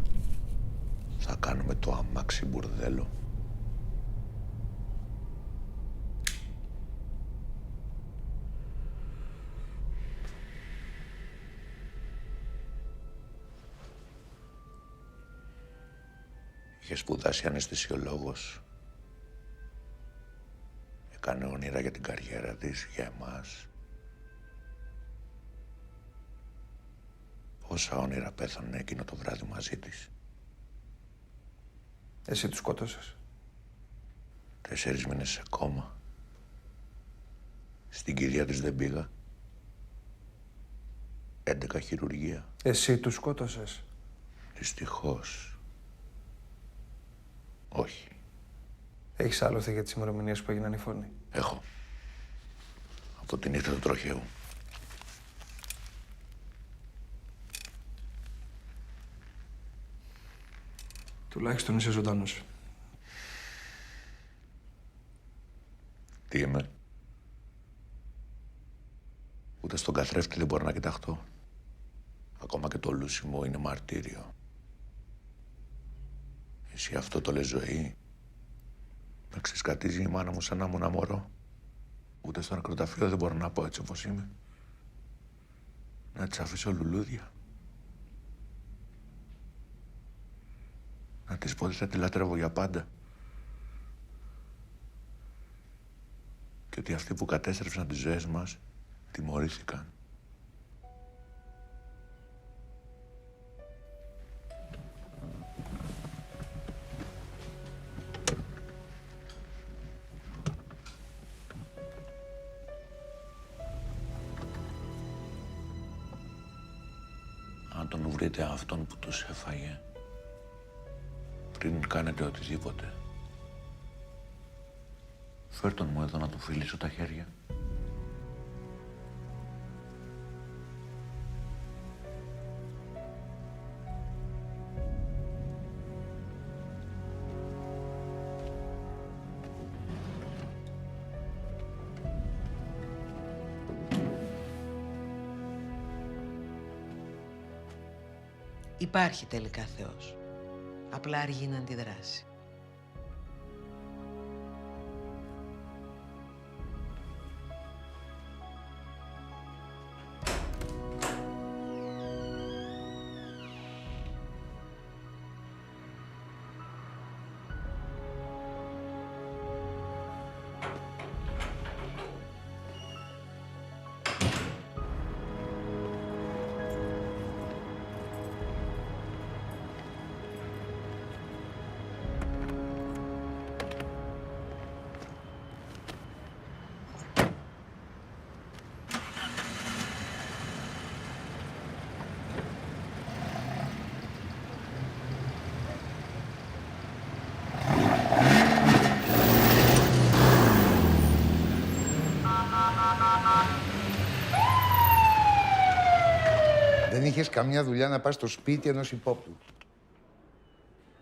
Θα κάνουμε το αμάξι μπουρδέλο. Είχε σπουδάσει αναισθησιολόγος. Έκανε όνειρα για την καριέρα της, για εμάς. Πόσα όνειρα πέθανε εκείνο το βράδυ μαζί της. Εσύ τους σκότωσες. 4 μήνες σε κόμμα. Στην κηδεία της δεν πήγα. 11 χειρουργία. Εσύ τους σκότωσες. Δυστυχώς. Όχι. Έχεις άλοθη για τις ημερομηνίες που έγιναν οι φόνοι. Έχω. Από τη νύχτα του τροχαίου. Τουλάχιστον είσαι ζωντανός. Τι είμαι. Ούτε στον καθρέφτη δεν μπορώ να κοιταχτώ. Ακόμα και το λούσιμο είναι μαρτύριο. Εσύ αυτό το λες ζωή. Με ξεσκατίζει η μάνα μου σαν να ήμουν μωρό. Ούτε στο νεκροταφείο δεν μπορώ να πω έτσι όπως είμαι. Να της αφήσω λουλούδια. Να της πω ότι θα τη λατρεύω για πάντα. Και ότι αυτοί που κατέστρεψαν τις ζωές μας τιμωρήθηκαν. Αν τον βρείτε αυτόν που τους έφαγε, πριν κάνετε οτιδήποτε, φέρ' τον μου εδώ να του φιλήσω τα χέρια. Υπάρχει τελικά Θεός. Απλά αργεί να αντιδράσει. Δεν είχες καμιά δουλειά να πας στο σπίτι ενός υπόπτου.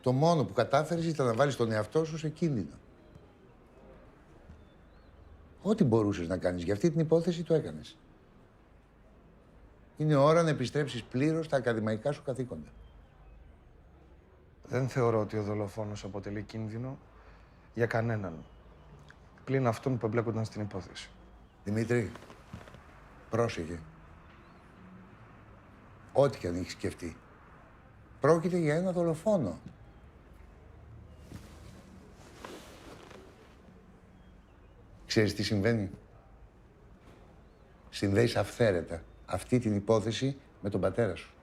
Το μόνο που κατάφερες ήταν να βάλεις τον εαυτό σου σε κίνδυνο. Ό,τι μπορούσες να κάνεις για αυτή την υπόθεση το έκανες. Είναι ώρα να επιστρέψεις πλήρως στα ακαδημαϊκά σου καθήκοντα. Δεν θεωρώ ότι ο δολοφόνος αποτελεί κίνδυνο για κανέναν. Πλην αυτών που εμπλέκονταν στην υπόθεση. Δημήτρη, πρόσεχε. Ό,τι και αν έχει σκεφτεί. Πρόκειται για ένα δολοφόνο. Ξέρεις τι συμβαίνει? Συνδέεις αυθαίρετα αυτή την υπόθεση με τον πατέρα σου.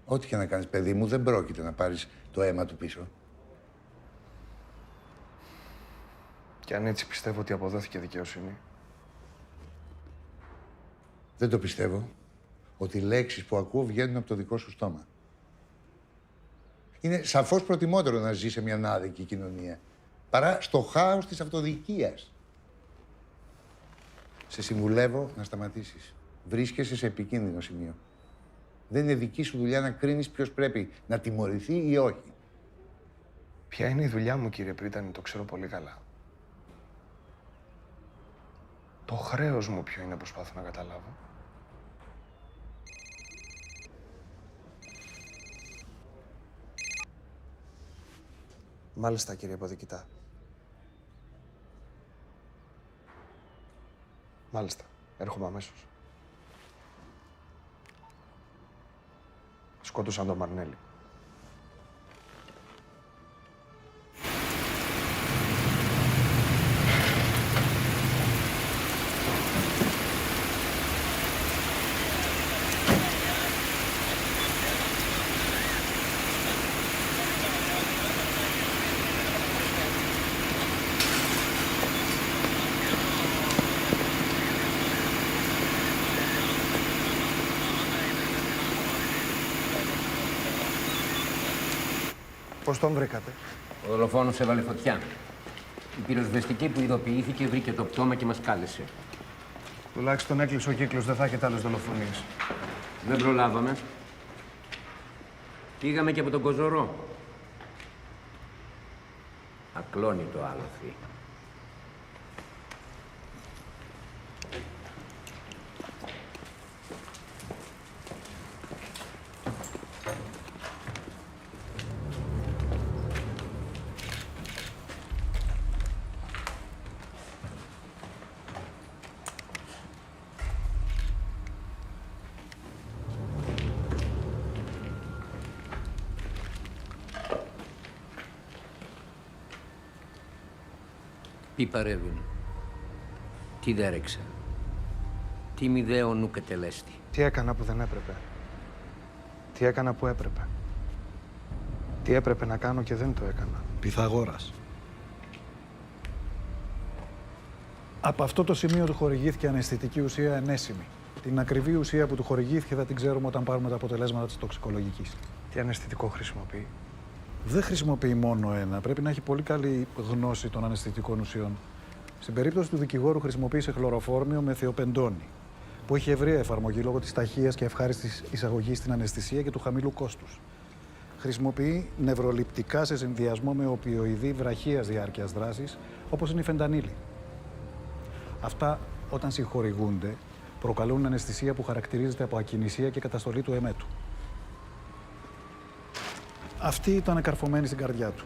Ό,τι και να κάνεις, παιδί μου, δεν πρόκειται να πάρεις το αίμα του πίσω. Και αν έτσι πιστεύω ότι αποδόθηκε δικαιοσύνη. Δεν το πιστεύω. Ότι οι λέξεις που ακούω βγαίνουν από το δικό σου στόμα. Είναι σαφώς προτιμότερο να ζεις σε μια άδικη κοινωνία παρά στο χάος της αυτοδιοικίας. Σε συμβουλεύω να σταματήσεις. Βρίσκεσαι σε επικίνδυνο σημείο. Δεν είναι δική σου δουλειά να κρίνεις ποιος πρέπει να τιμωρηθεί ή όχι. Ποια είναι η δουλειά μου, κύριε Πρίτανη, το ξέρω πολύ καλά. Το χρέος μου ποιο είναι, προσπάθω να καταλάβω. Μάλιστα, κύριε Ποδικητά. Μάλιστα. Έρχομαι αμέσως. Σκότωσαν τον Μαρνέλη. Πώς τον βρήκατε? Ο δολοφόνος έβαλε φωτιά. Η πυροσβεστική που ειδοποιήθηκε βρήκε το πτώμα και μας κάλεσε. Τουλάχιστον έκλεισε ο κύκλος, δεν θα έχετε άλλες δολοφονίες. Δεν προλάβαμε. Πήγαμε και από τον Κοζωρό. Ακλώνει το άλοθη. Τι παρέβην, τι δέρεξα, τι μηδέο νου κατελέστη. Τι έκανα που δεν έπρεπε. Τι έκανα που έπρεπε. Τι έπρεπε να κάνω και δεν το έκανα. Πυθαγόρας. Από αυτό το σημείο του χορηγήθηκε αναισθητική ουσία ενέσιμη. Την ακριβή ουσία που του χορηγήθηκε θα την ξέρουμε όταν πάρουμε τα αποτελέσματα της τοξικολογικής. Τι αναισθητικό χρησιμοποιεί? Δεν χρησιμοποιεί μόνο ένα. Πρέπει να έχει πολύ καλή γνώση των αναισθητικών ουσιών. Στην περίπτωση του δικηγόρου χρησιμοποίησε χλωροφόρμιο με θεοπεντόνη, που έχει ευρεία εφαρμογή λόγω της ταχείας και ευχάριστης εισαγωγής στην αναισθησία και του χαμηλού κόστους. Χρησιμοποιεί νευροληπτικά σε συνδυασμό με οπιοειδή βραχίας διάρκειας δράσης, όπως είναι η φεντανίλη. Αυτά, όταν συγχορηγούνται, προκαλούν αναισθησία που χαρακτηρίζεται από ακινησία και καταστολή του εμέτου. Αυτή ήταν καρφωμένη στην καρδιά του.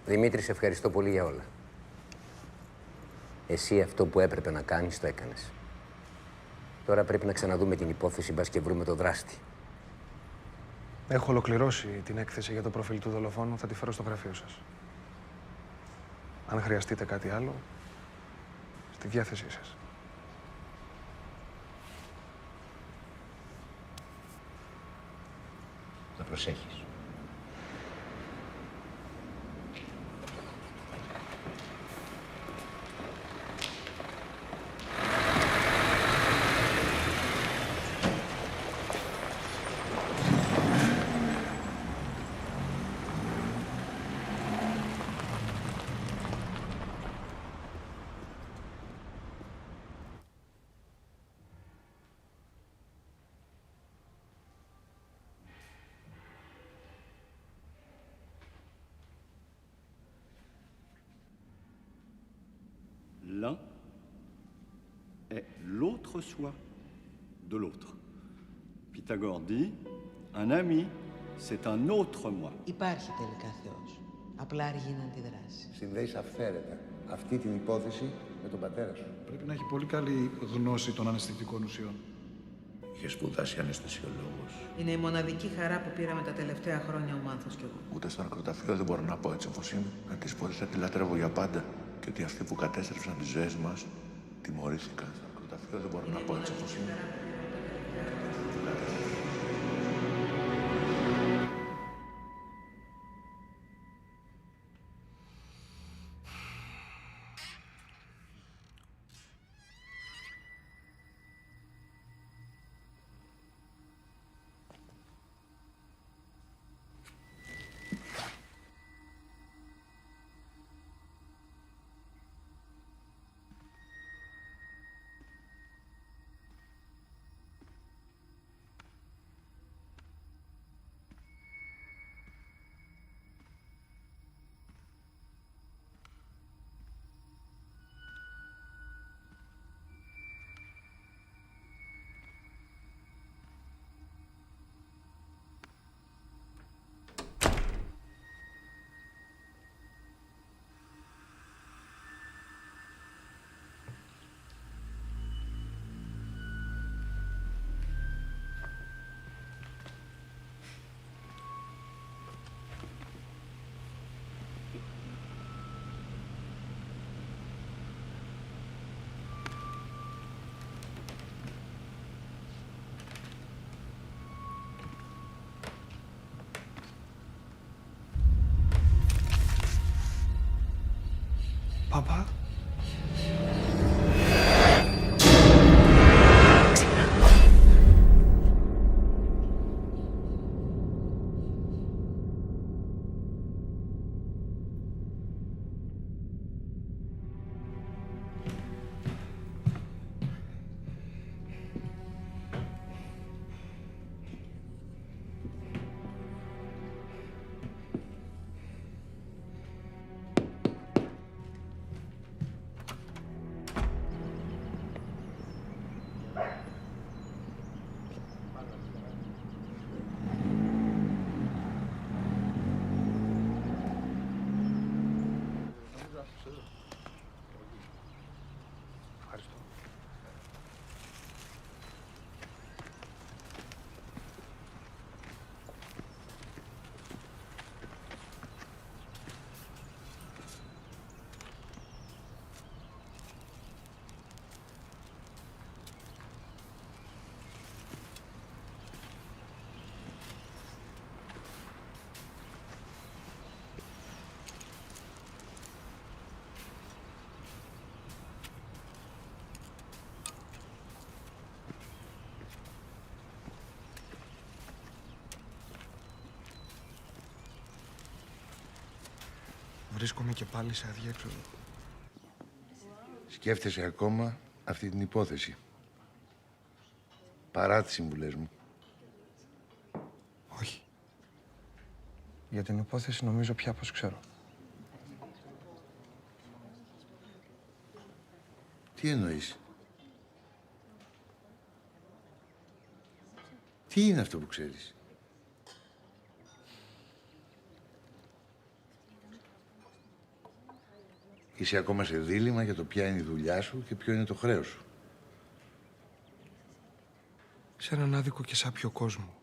Δημήτρη, σε ευχαριστώ πολύ για όλα. Εσύ αυτό που έπρεπε να κάνεις, το έκανες. Τώρα πρέπει να ξαναδούμε την υπόθεση, μπας και βρούμε το δράστη. Έχω ολοκληρώσει την έκθεση για το προφίλ του δολοφόνου, θα τη φέρω στο γραφείο σας. Αν χρειαστείτε κάτι άλλο, στη διάθεσή σας. Να προσέχεις. l'un est l'autre soi de l'autre. Pythagore dit, un ami, c'est un autre moi. Υπάρχει τελικά Θεός. Απλά αργεί να αντιδράσει. Συνδέεις αυθαίρετα αυτή την υπόθεση με τον πατέρα σου. Πρέπει να έχει πολύ καλή γνώση των αναισθητικών ουσιών. Είχε σπουδάσει αναισθησιολόγος. Είναι η μοναδική χαρά που πήραμε τα τελευταία χρόνια ο Μάνθος κι εγώ. Ούτε στο νεκροταφείο δεν μπορώ να πω έτσι όπως είμαι. Να της πω ότι θα τη λατρεύω για πάντα. Και ότι αυτοί που κατέστρεψαν τις ζωές μας τιμωρήθηκαν. Στο νεκροταφείο δεν μπορώ να πω έτσι όπως είμαι. Παπά. Βρίσκομαι και πάλι σε αδιέξοδο. Σκέφτεσαι ακόμα αυτή την υπόθεση. Παρά τις συμβουλές μου. Όχι. Για την υπόθεση νομίζω πια πως ξέρω. Τι εννοείς? Τι είναι αυτό που ξέρεις? Είσαι ακόμα σε δίλημμα για το ποια είναι η δουλειά σου και ποιο είναι το χρέος σου. Σε έναν άδικο και σάπιο κόσμο.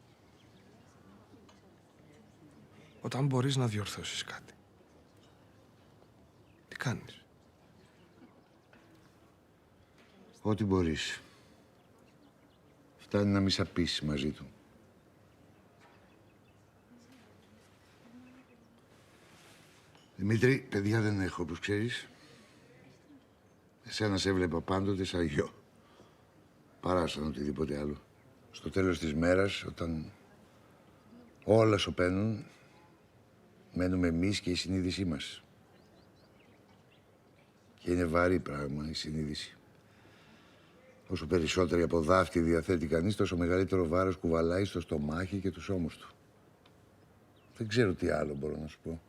Όταν μπορείς να διορθώσεις κάτι. Τι κάνεις? Ό,τι μπορείς. Φτάνει να μη σαπίσεις μαζί του. Δημήτρη, παιδιά δεν έχω, όπως ξέρεις. Εσένα σε έβλεπα πάντοτε σαν γιο. Παρά σαν οτιδήποτε άλλο. Στο τέλος της μέρας, όταν όλα σωπαίνουν, μένουμε εμείς και η συνείδησή μας. Και είναι βαρύ πράγμα η συνείδηση. Όσο περισσότερη από δάφτη διαθέτει κανείς, τόσο μεγαλύτερο βάρος κουβαλάει στο στομάχι και τους ώμους του. Δεν ξέρω τι άλλο μπορώ να σου πω.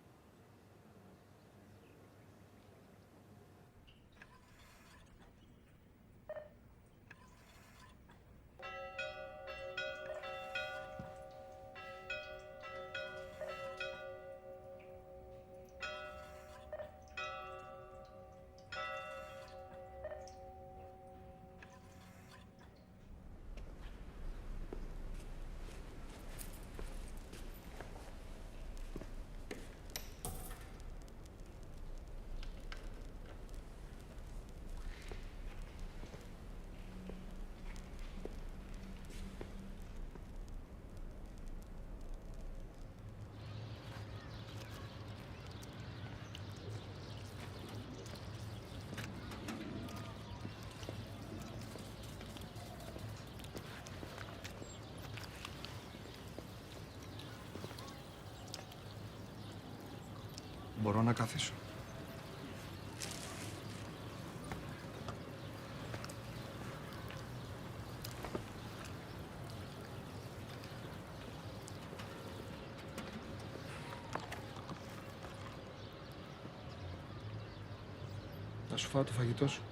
μπορώ να καθίσω. Να σου φάω το φαγητό σου.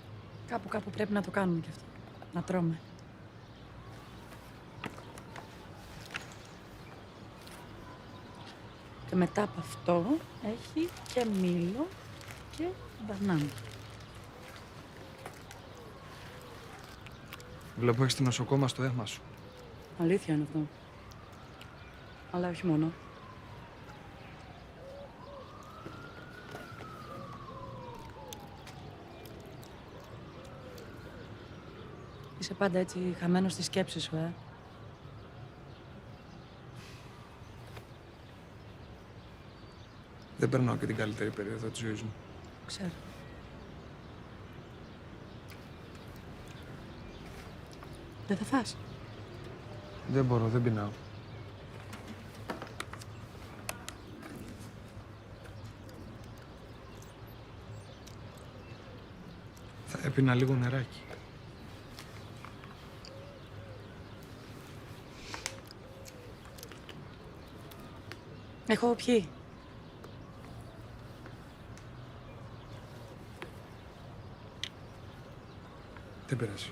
Κάπου πρέπει να το κάνουμε κι αυτό. Να τρώμε. Και μετά από αυτό έχει και μήλο και μπανάνα. Βλέπω έχεις την νοσοκόμα στο αίμα σου. Αλήθεια είναι αυτό. Αλλά όχι μόνο. Είσαι πάντα έτσι χαμένος στη σκέψη σου, Δεν περνάω και την καλύτερη περίοδο της ζωής μου. Ξέρω. Δεν θα φας. Δεν μπορώ, δεν πεινάω. Θα έπινα λίγο νεράκι. Έχω πιει. Δεν πειράζει.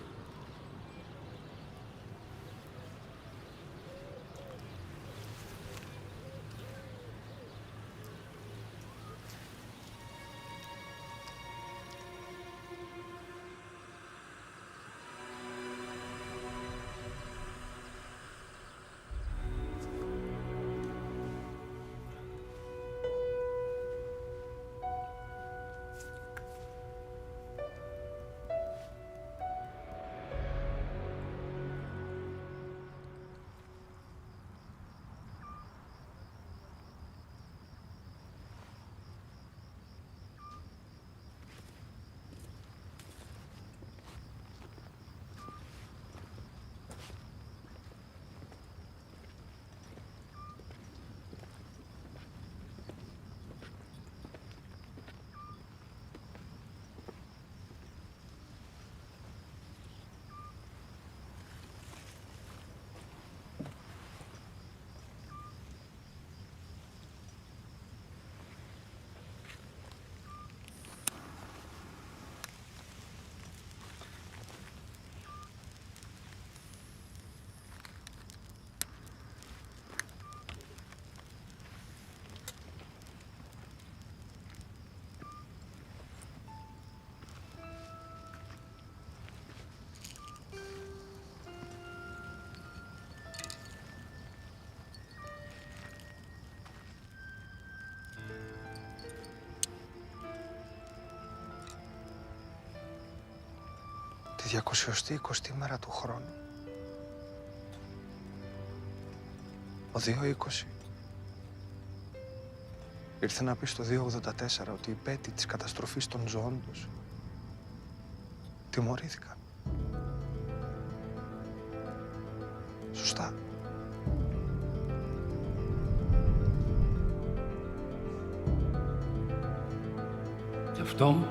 Τη 220η μέρα του χρόνου. Ο 220 ήρθε να πει στο 284 ότι οι πέτοι της καταστροφής των ζώων τους τιμωρήθηκαν. Σωστά. Και αυτό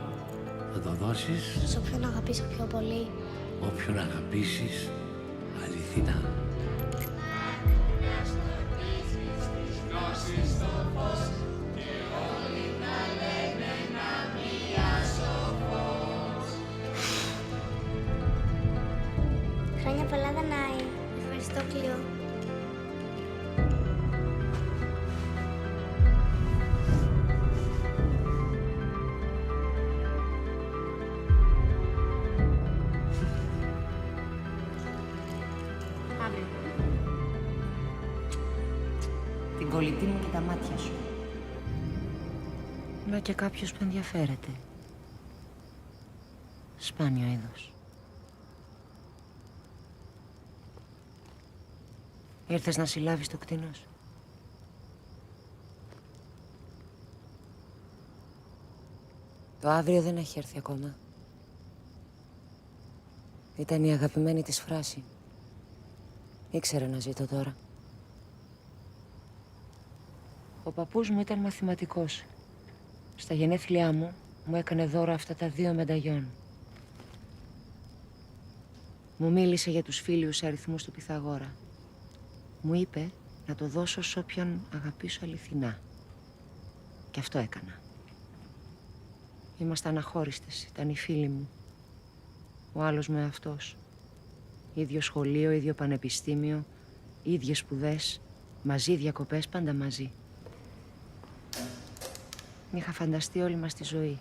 θα το δώσεις Σε όποιον αγαπήσω πιο πολύ. όποιον αγαπήσεις αληθινά. Χρόνια πολλά, Δανάη. Ευχαριστώ, Κλειό. Την κολλητή μου και τα μάτια σου. Είμαι και κάποιος που ενδιαφέρεται. Σπάνιο είδος. Ήρθες να συλλάβεις το κτήνος. Το αύριο δεν έχει έρθει ακόμα. Ήταν η αγαπημένη της φράση. Ήξερε να ζήτω τώρα. Ο παππούς μου ήταν μαθηματικός. Στα γενέθλιά μου έκανε δώρο αυτά τα 2 μενταγιόν. Μου μίλησε για τους φίλιους αριθμούς του Πυθαγόρα. Μου είπε να το δώσω σ' όποιον αγαπήσω αληθινά. Και αυτό έκανα. Ήμασταν αχώριστες, ήταν οι φίλοι μου. Ο άλλος με αυτός. Ίδιο σχολείο, ίδιο πανεπιστήμιο, ίδιες σπουδές, μαζί διακοπές, πάντα μαζί. Είχα φανταστεί όλη μας τη ζωή.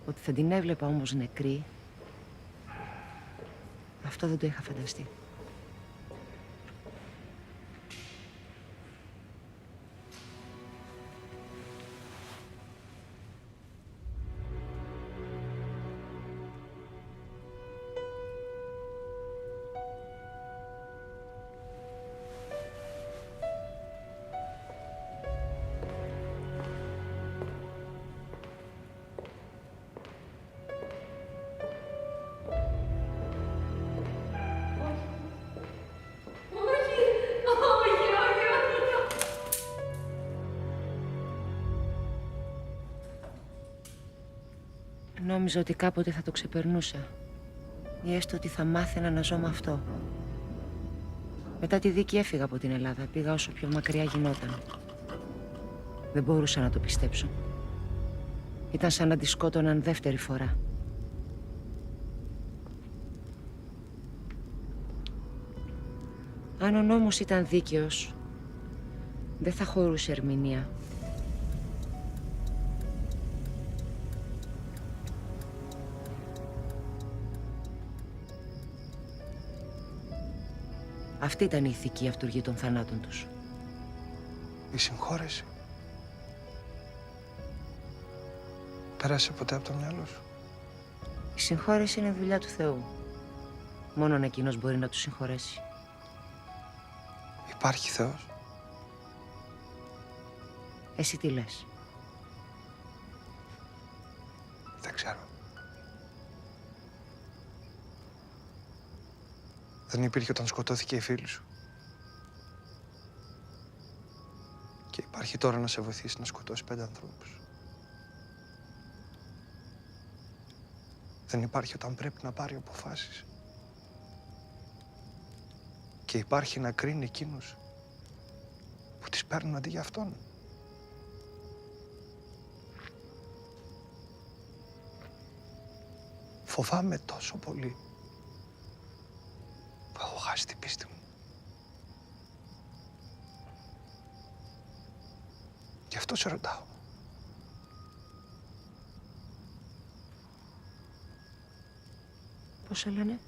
Ότι θα την έβλεπα όμως νεκρή, αυτό δεν το είχα φανταστεί. Νόμιζα ότι κάποτε θα το ξεπερνούσα. Ή έστω ότι θα μάθαινα να ζω με αυτό. Μετά τη δίκη έφυγα από την Ελλάδα. Πήγα όσο πιο μακριά γινόταν. Δεν μπορούσα να το πιστέψω. Ήταν σαν να τη σκότωναν δεύτερη φορά. Αν ο νόμος ήταν δίκαιος, δεν θα χωρούσε ερμηνεία. Αυτή ήταν η ηθική αυτούργη των θανάτων τους. Η συγχώρεση. Πέρασε ποτέ από το μυαλό σου? Η συγχώρεση είναι δουλειά του Θεού. Μόνον εκείνος μπορεί να τους συγχωρέσει. Υπάρχει Θεός? Εσύ τι λες? Δεν ξέρω. Δεν υπήρχε όταν σκοτώθηκε η φίλη σου. Και υπάρχει τώρα να σε βοηθήσει να σκοτώσει 5 ανθρώπους. Δεν υπάρχει όταν πρέπει να πάρει αποφάσεις. Και υπάρχει να κρίνει εκείνους που τις παίρνουν αντί για αυτόν. Φοβάμαι τόσο πολύ που έχω χάσει την πίστη μου. Γι' αυτό σε ρωτάω. Πώς σε λένε?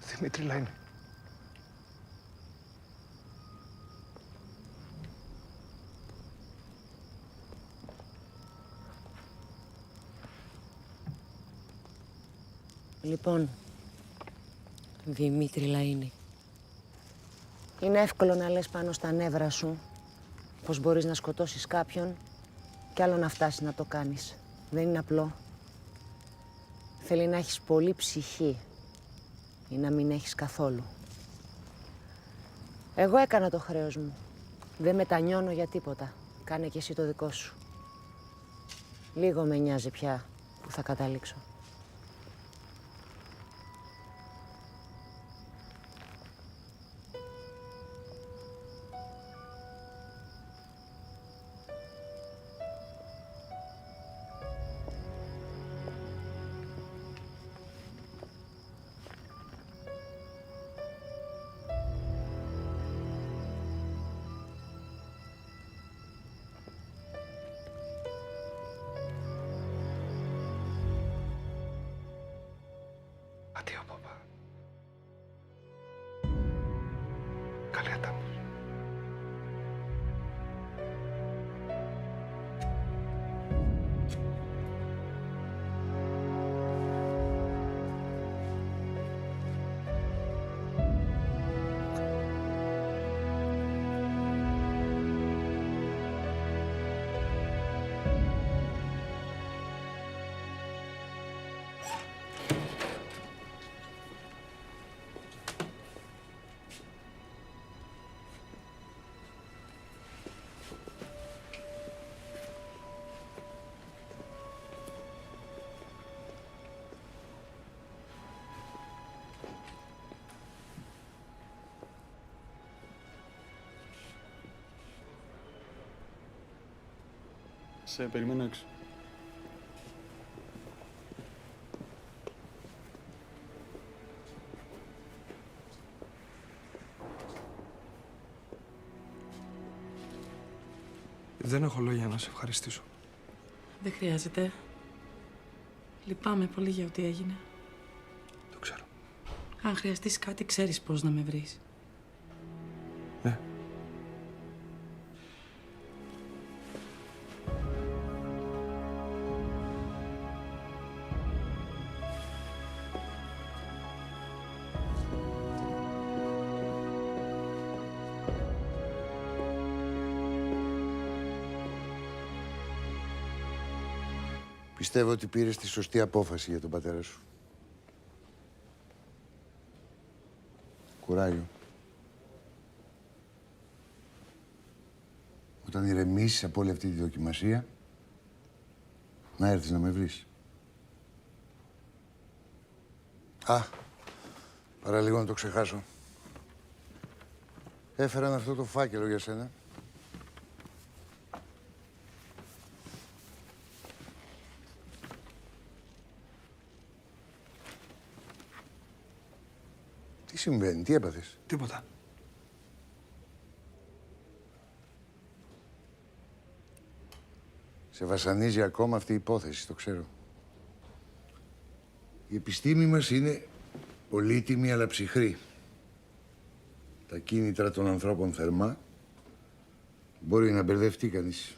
Δημήτρη Λαΐνη. Λοιπόν, Δημήτρη Λαΐνη, είναι εύκολο να λες πάνω στα νεύρα σου πως μπορείς να σκοτώσεις κάποιον κι άλλο να φτάσεις να το κάνεις. Δεν είναι απλό. Θέλει να έχεις πολύ ψυχή ή να μην έχεις καθόλου. Εγώ έκανα το χρέος μου. Δεν μετανιώνω για τίποτα. Κάνε κι εσύ το δικό σου. Λίγο με νοιάζει πια που θα καταλήξω. Αντίο, παπά. Καλή αντάμωση. Σε περιμένω έξω. Δεν έχω λόγια να σε ευχαριστήσω. Δεν χρειάζεται. Λυπάμαι πολύ για ό,τι έγινε. Το ξέρω. Αν χρειαστείς κάτι, ξέρεις πώς να με βρεις. Ναι. Πιστεύω ότι πήρες τη σωστή απόφαση για τον πατέρα σου. Κουράγιο. Όταν ηρεμήσεις από όλη αυτή τη δοκιμασία, να έρθεις να με βρεις. Παραλίγο να το ξεχάσω. Έφεραν αυτό το φάκελο για σένα. Τι συμβαίνει, τι έπαθες? Τίποτα. Σε βασανίζει ακόμα αυτή η υπόθεση, το ξέρω. Η επιστήμη μας είναι πολύτιμη αλλά ψυχρή. Τα κίνητρα των ανθρώπων θερμά μπορεί να μπερδευτεί κανείς.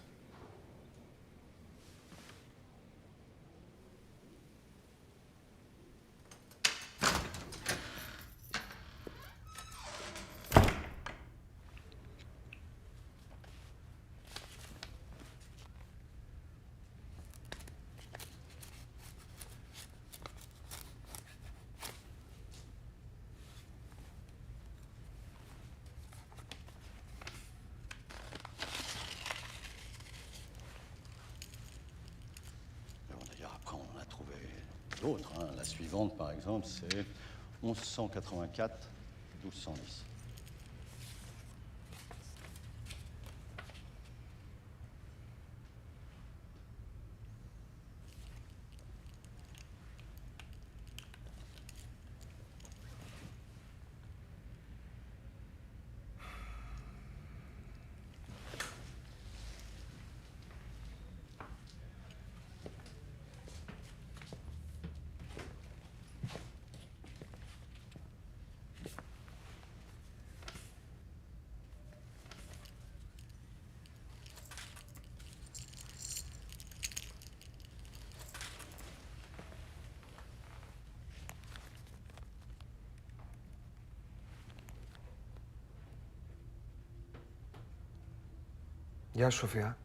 D'autres, hein. La suivante, par exemple, c'est 1184 1210. Γεια σου, Σοφία.